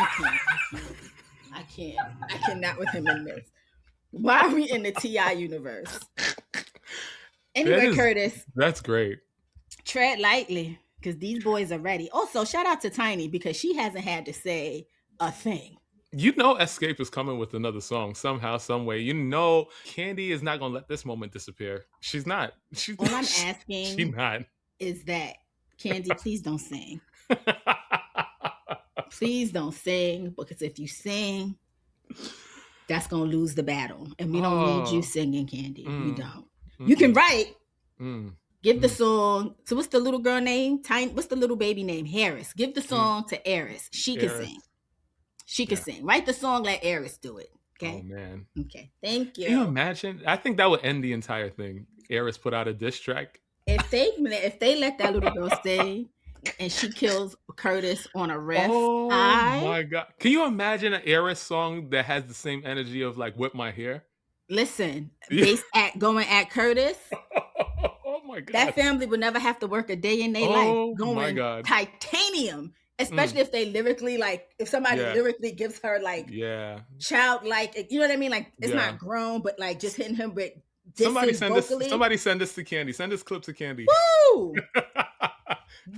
I cannot with him in this. Why are we in the T.I. universe? That Anyway, is Curtis, that's great. tread lightly because these boys are ready. Also, shout out to Tiny because she hasn't had to say a thing. You know Escape is coming with another song somehow, some way. You know Candy is not gonna let this moment disappear. She's not. All I'm She asking not. is that Candy, please don't sing. Please don't sing, because if you sing, that's gonna lose the battle, and we don't need you Oh. singing, Candy. We don't. You can Mm-mm. write. Mm. Give the song. So what's the little girl name? Tiny. What's the little baby name? Harris. Give the song to Eris. She can Eris. sing. She can Yeah. sing. Write the song. Let Eris do it. Oh Okay. man. Okay. Thank Can you you. imagine? I think that would end the entire thing. Eris put out a diss track. If they let that little girl sing, and she kills Curtis on a riff, Oh my god. Can you imagine an Eris song that has the same energy of like Whip My Hair? listen, based at going at Curtis, Oh my that god. family would never have to work a day in their life Oh my going god. titanium, Mm. especially if they lyrically, like, if somebody Yeah. lyrically gives her like Yeah. childlike, you know what I mean? Like, it's Yeah. not grown, but like just hitting him with Somebody disses send this. vocally. Somebody send this to Candy. Send this clip to Candy. Woo! The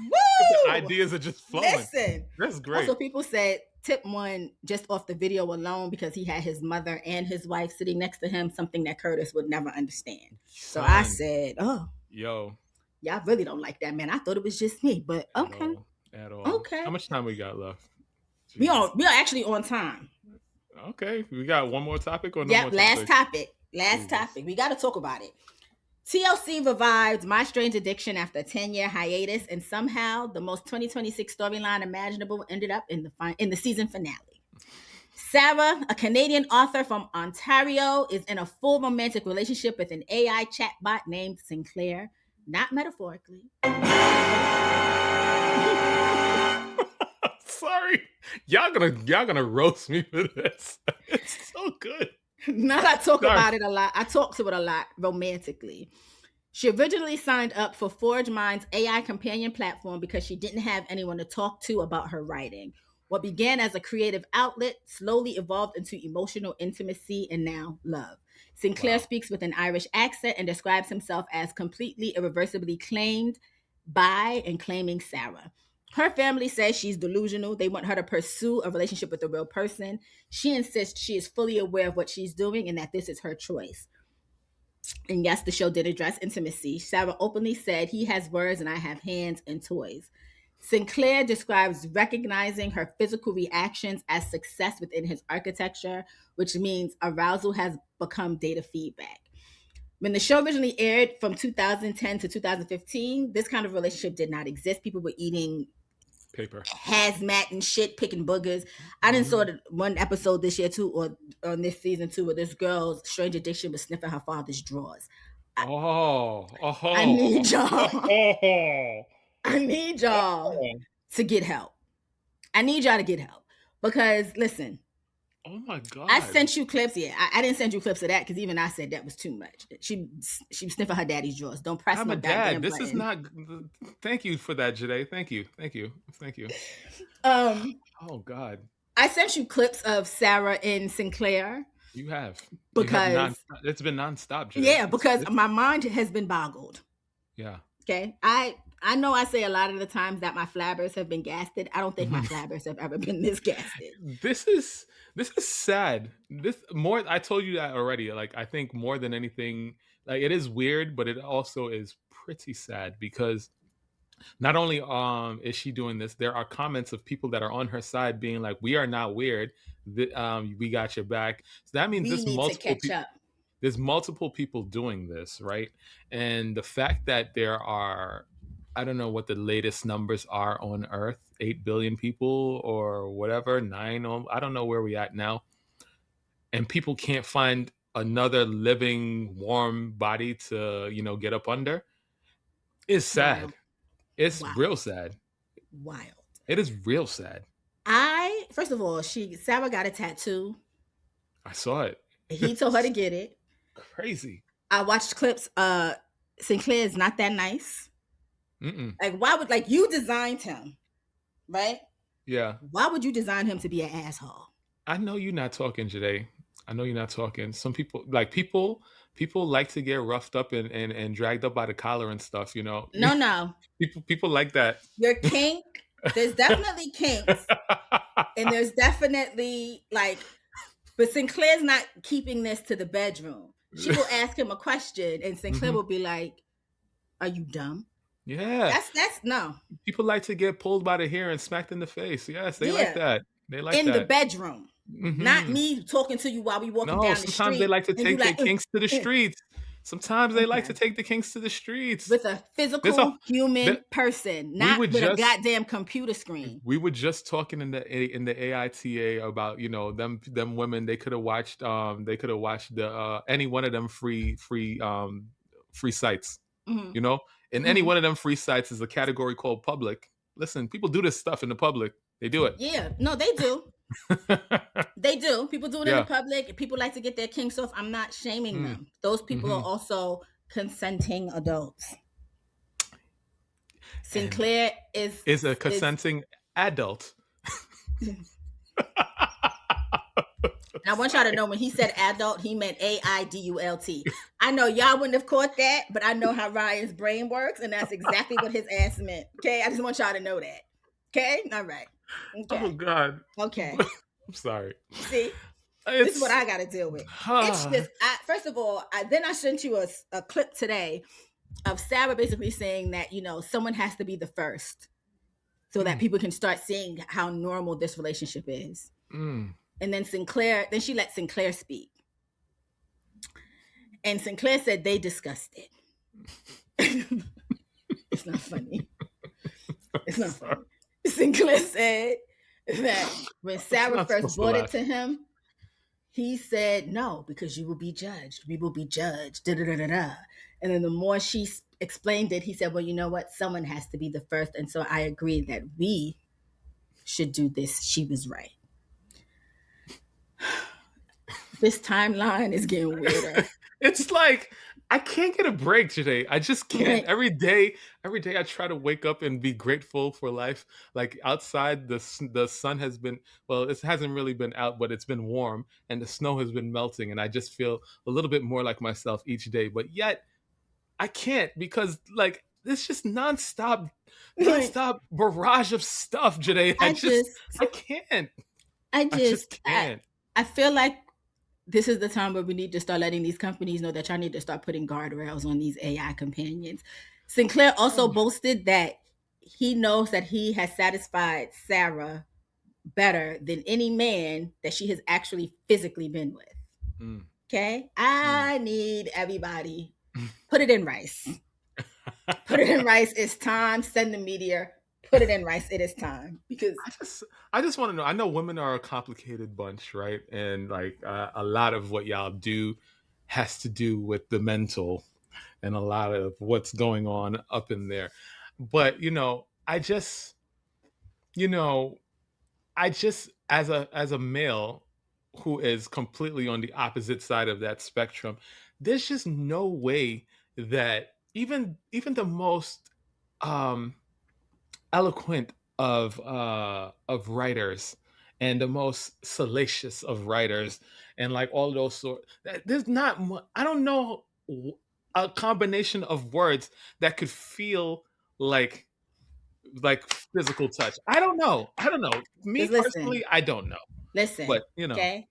Woo! ideas are just flowing. Listen. That's great. Also, people said Tip won just off the video alone because he had his mother and his wife sitting next to him, something that Curtis would never understand. So I said, oh, yo, y'all really don't like that man. I thought it was just me, but okay. At all. Okay. How much time we got left? We are actually on time. Okay. We got one more topic or no Yep, more last topic? Last topic. We got to talk about it. TLC revived My Strange Addiction after a 10-year hiatus, and somehow the most 2026 storyline imaginable ended up in the season finale. Sarah, a Canadian author from Ontario, is in a full romantic relationship with an AI chatbot named Sinclair, not metaphorically. Sorry. Y'all gonna roast me for this. It's so good. Not I talk about it a lot. I talk to it a lot romantically. She originally signed up for Forge Mind's AI companion platform because she didn't have anyone to talk to about her writing. What began as a creative outlet slowly evolved into emotional intimacy and now love. Sinclair speaks with an Irish accent and describes himself as completely irreversibly claimed by and claiming Sarah. Her family says she's delusional. They want her to pursue a relationship with a real person. She insists she is fully aware of what she's doing and that this is her choice. And yes, the show did address intimacy. Sarah openly said, "He has words and I have hands and toys." Sinclair describes recognizing her physical reactions as success within his architecture, which means arousal has become data feedback. When the show originally aired from 2010 to 2015, this kind of relationship did not exist. People were eating paper, hazmat and shit, picking boogers. I didn't saw one episode this year too, or on this season too, where this girl's strange addiction was sniffing her father's drawers. I need y'all. I need y'all to get help. I need y'all to get help because listen. Oh my god! I sent you clips. Yeah, I didn't send you clips of that because even I said that was too much. She sniffing her daddy's drawers. Don't press I'm no a dad. goddamn This button. is not. Thank you for that, Joyhdae. Thank you. Oh god! I sent you clips of Sarah and Sinclair. You have because it's been nonstop. Joyhdae. Yeah, because my mind has been boggled. Yeah. Okay. I know I say a lot of the times that my flabbers have been gasted. I don't think my flabbers have ever been this gasted. This is sad. I told you that already. Like, I think more than anything, like, it is weird, but it also is pretty sad because not only is she doing this, there are comments of people that are on her side being like, "We are not weird. We got your back." So that means there's multiple people doing this, right? And the fact that there are, I don't know what the latest numbers are on Earth, 8 billion people or whatever, 9, I don't know where we at now. And people can't find another living, warm body to, get up under. It's sad. Wild. It's real sad. Wild. It is real sad. First of all, Sarah got a tattoo. I saw it. He told her to get it. Crazy. I watched clips. Sinclair is not that nice. Like, why would, like, you designed him, right? Yeah. Why would you design him to be an asshole? I know you're not talking, Joyhdae. I know you're not talking. Some people like to get roughed up and dragged up by the collar and stuff, No. People like that. Your kink. There's definitely kinks. And there's definitely but Sinclair's not keeping this to the bedroom. She will ask him a question and Sinclair will be like, "Are you dumb?" Yeah. That's no. People like to get pulled by the hair and smacked in the face. Yes, they like Yeah, that. They like in the that. bedroom, not Mhm. me talking to you while we walking No, down the sometimes they street, like to and you take their like, kinks to the uh. streets. Sometimes they like to Okay, take the kinks to the streets. with a There's a physical human that person, we not were with a just goddamn computer screen. we were just talking in the AITA about, them women. They could have watched the any one of them free sites. Hmm. You know, and any Hmm. one of them free sites is a category called public. Listen, people do this stuff in the public. They do it. Yeah, no, they do. They do. People do it in the Yeah. public. People like to get their kinks off. I'm not shaming Mm, them. Those people are hmm. also consenting adults. And Sinclair is is a is. consenting adult. And I want y'all to know when he said adult, he meant AIDULT. I know y'all wouldn't have caught that, but I know how Ryan's brain works, and that's exactly what his ass meant. Okay, I just want y'all to know that. Okay, all right. Oh Okay, God. okay. I'm sorry. See, this is what It's I got to deal with. It's just, first of all, then I sent you a clip today of Sarah basically saying that someone has to be the first, so that people can start seeing how normal this relationship is. mm. And then she let Sinclair speak. And Sinclair said they discussed it. It's not funny. It's not funny. Sinclair said that when Sarah first brought it to him, he said, no, because you will be judged. We will be judged. Da, da, da, da, da. And then the more she explained it, he said, well, you know what? Someone has to be the first. And so I agree that we should do this. She was right. This timeline is getting weirder. It's like I can't get a break today. I just can't. Right. Every day I try to wake up and be grateful for life. Like outside, the sun has been, well, it hasn't really been out, but it's been warm, and the snow has been melting, and I just feel a little bit more like myself each day. But yet I can't, because like it's just nonstop barrage of stuff, Janae. I just, I can't. I I just just, can't. I feel like this is the time where we need to start letting these companies know that y'all need to start putting guardrails on these AI companions. Sinclair also boasted that he knows that he has satisfied Sarah better than any man that she has actually physically been with. Mm. Okay? I need everybody. Put it in rice. Put it in rice. It's time. Send the media. Put it in rice. It is time. Because I just want to know. I know women are a complicated bunch, right? And like a lot of what y'all do has to do with the mental, and a lot of what's going on up in there. But you know, I just as a male who is completely on the opposite side of that spectrum, there's just no way that even the most um eloquent of writers, and the most salacious of writers, and like all those there's not I don't know a combination of words that could feel like like physical touch. I don't know me just listen. personally, I don't know, Listen. but Okay?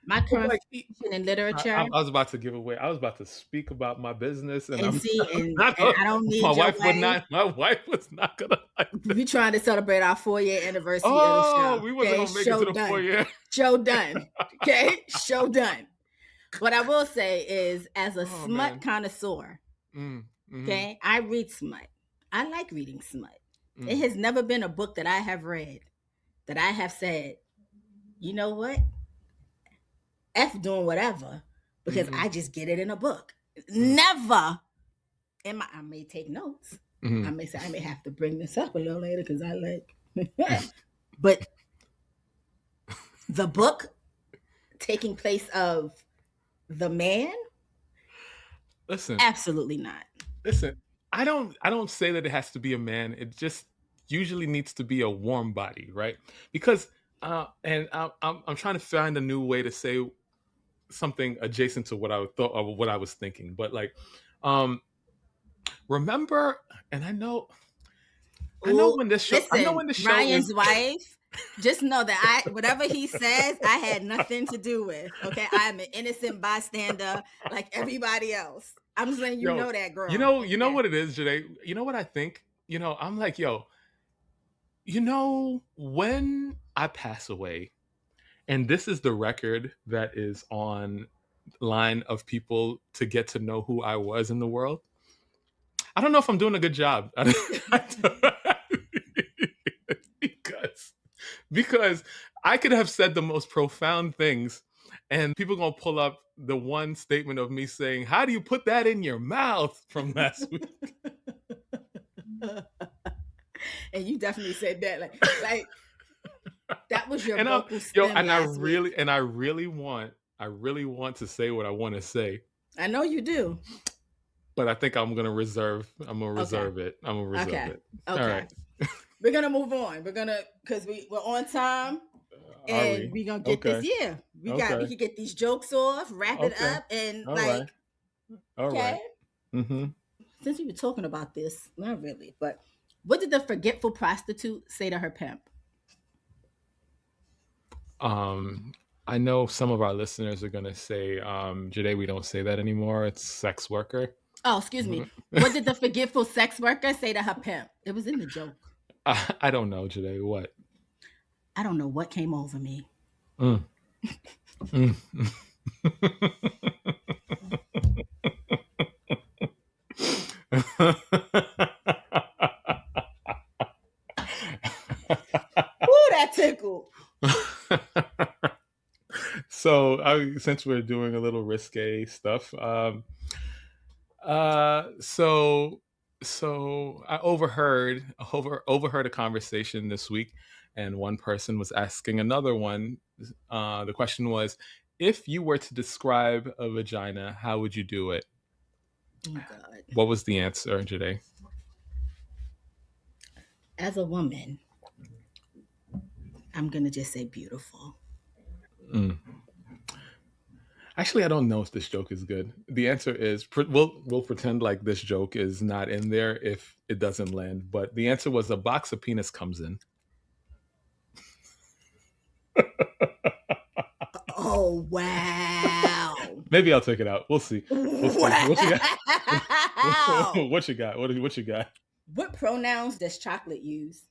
My but current like position in I literature, was about to give away. I was about to speak about my business, and and I'm see, not. and I don't My need your wife would wife. not. My wife was not gonna like We trying to celebrate our 4-year anniversary of the Oh, show. we wasn't Okay, gonna make it show to the done. 4 year. Show done. Okay, show done. What I will say is, as a Oh smut man. connoisseur, Mm-hmm. okay, I read smut. I like reading smut. It Mm. has never been a book that I have read that I have said, you know what? F doing whatever, because Mm-hmm. I just get it in a book. Never. I may take notes. Mm-hmm. I may say I may have to bring this up a little later because I like but the book taking place of the man, Listen, absolutely not. listen. I don't say that it has to be a man. It just usually needs to be a warm body, right? Because and I'm trying to find a new way to say something adjacent to what I thought or what I was thinking. But like, um, remember, and I know Ooh, when this show. I know listen, when the show is. Ryan's wife, just know that whatever he says, I had nothing to do with. Okay, I am an innocent bystander like everybody else. I'm saying you Yo, know that girl. you know what it is, Joyhdae? You know what I think? I'm like, yo, when I pass away, and this is the record that is on line of people to get to know who I was in the world. I don't know if I'm doing a good job. because because I could have said the most profound things, and people gonna pull up the one statement of me saying, "How do you put that in your mouth?" from last week. And you definitely said that, like that was your And vocal stem I last week. really want to say what I want to say. I know you do. But I think I'm gonna reserve. I'm gonna Okay. reserve it. I'm gonna reserve it. All Okay. right. We're gonna move on. Because we're on time, Are and we? we're gonna get this. Okay. Yeah, we Okay. can get these jokes off, wrap it Okay. up, and All right. All okay. right. Mm-hmm. Since we were talking about this, not really, but what did the forgetful prostitute say to her pimp? I know some of our listeners are gonna say, Joyhdae, we don't say that anymore. It's sex worker. Oh, excuse me. What did the forgetful sex worker say to her pimp? It was in the joke. I don't know, Joyhdae. What? I don't know what came over me. Mm. Mm. Ooh, that tickled. So, since we're doing a little risque stuff, so I overheard a conversation this week, and one person was asking another one. The question was, if you were to describe a vagina, how would you do it? Oh God. What was the answer, Joyhdae? As a woman, I'm gonna just say beautiful. Mm. Actually, I don't know if this joke is good. The answer is we'll pretend like this joke is not in there if it doesn't land. But the answer was a box of penis comes in. Oh wow! Maybe I'll take it out. We'll see. We'll see. Wow. What you got? What you got? What you got? What pronouns does chocolate use?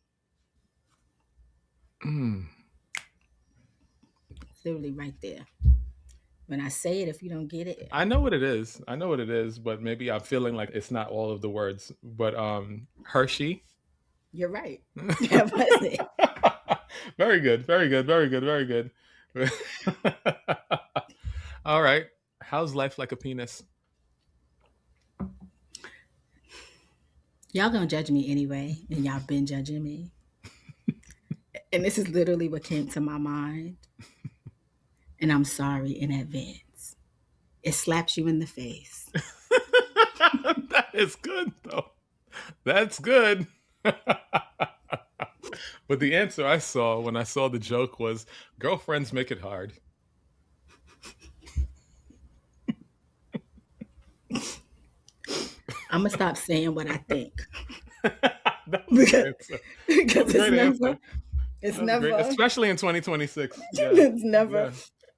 Mm. It's literally right there. When I say it, if you don't get it, I know what it is. But maybe I'm feeling like it's not all of the words. But Hershey. you're right. That was it. Very good. Very good. Very good. Very good. All right. How's life like a penis? Y'all gonna judge me anyway, and y'all been judging me. And this is literally what came to my mind. And I'm sorry in advance. It slaps you in the face. That is good, though. That's good. But the answer I saw when I saw the joke was girlfriends make it hard. I'm gonna stop saying what I think. That was a Because great answer. it's never Great, especially in 2026. Yeah. it's never.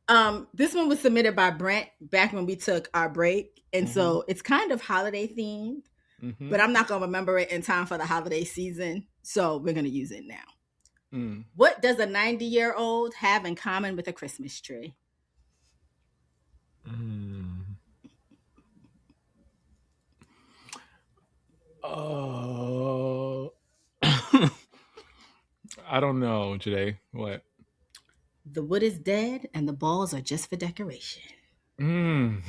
Yeah. This one was submitted by Brent back when we took our break. And so it's kind of holiday themed, but I'm not gonna remember it in time for the holiday season. So we're gonna use it now. Mm. What does a 90-year-old have in common with a Christmas tree? Oh. I don't know, Joyhdae. What? The wood is dead and the balls are just for decoration. Mm.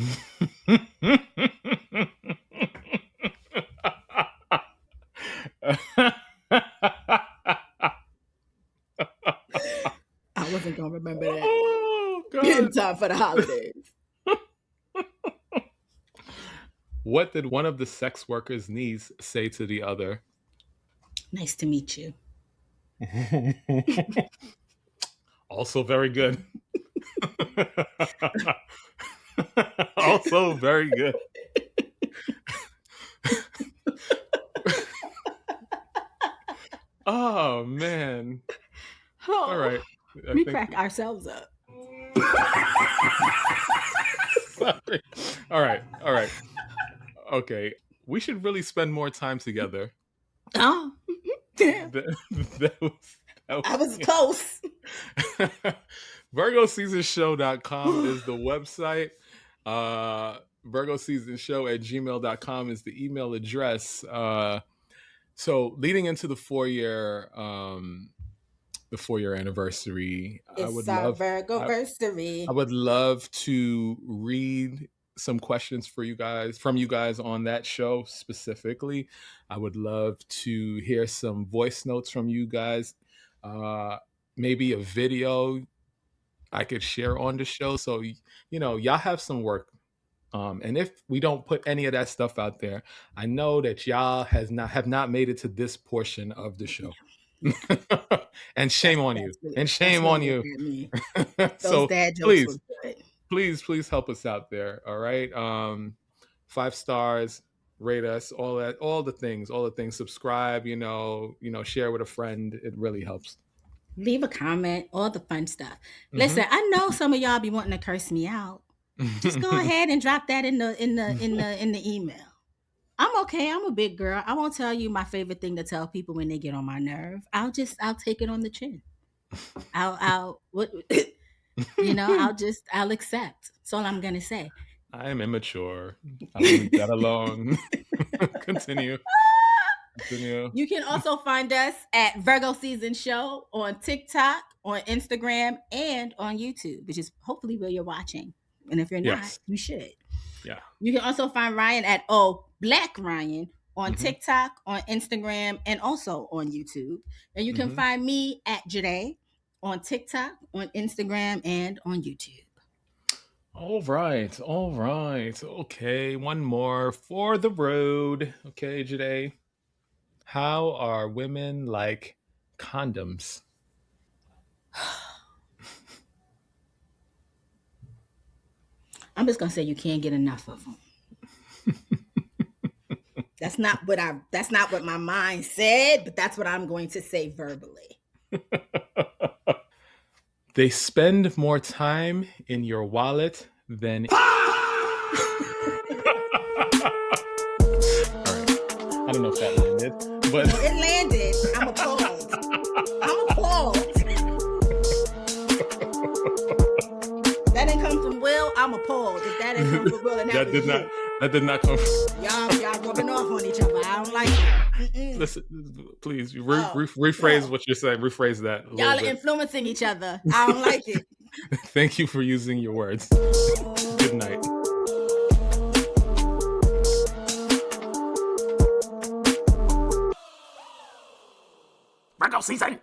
I wasn't gonna remember that Oh, in God. time for the holidays. What did one of the sex workers' niece say to the other? Nice to meet you. Also very good. Also very good. Oh, man. Oh, All right. we crack ourselves up. Sorry. All right. Okay, we should really spend more time together. Oh, yeah. That was, I was close. VirgoSeasonShow.com is the website. VirgoSeasonShow@gmail.com is the email address. So leading into the 4-year anniversary, It's our Virgo I, versary. I would love to read some questions from you guys on that show specifically. I would love to hear some voice notes from you guys. Maybe a video I could share on the show. So, y'all have some work. And if we don't put any of that stuff out there, I know that y'all have not made it to this portion of the show. Yeah. And shame on you. And shame on you. Those So dad jokes were good. please help us out there. All right. 5 stars, rate us, all the things. Subscribe, share with a friend. It really helps. Leave a comment, all the fun stuff. Listen, I know some of y'all be wanting to curse me out. Just go ahead and drop that in the email. I'm okay. I'm a big girl. I won't tell you my favorite thing to tell people when they get on my nerve. I'll take it on the chin. I'll accept. That's all I'm gonna say. I am immature. I'll leave that alone. Continue. You can also find us at Virgo Season Show on TikTok, on Instagram, and on YouTube, which is hopefully where you're watching. And if you're not, you should. Yeah. You can also find Ryan at Black Ryan on TikTok, on Instagram, and also on YouTube. And you can find me at Joyhdae on TikTok, on Instagram, and on YouTube. All right. Okay, one more for the road. Okay, Joyhdae. How are women like condoms? I'm just gonna say you can't get enough of them. That's not what my mind said, but that's what I'm going to say verbally. They spend more time in your wallet than All right. I don't know if that landed, but it landed. I'm appalled. That didn't come from Will. I'm appalled. If that didn't come from Will, and that did not come from y'all rubbing off on each other. I don't like it. Listen, please rephrase what you're saying. Rephrase that. Y'all are influencing each other. I don't like it. Thank you for using your words. Good night. Virgo season!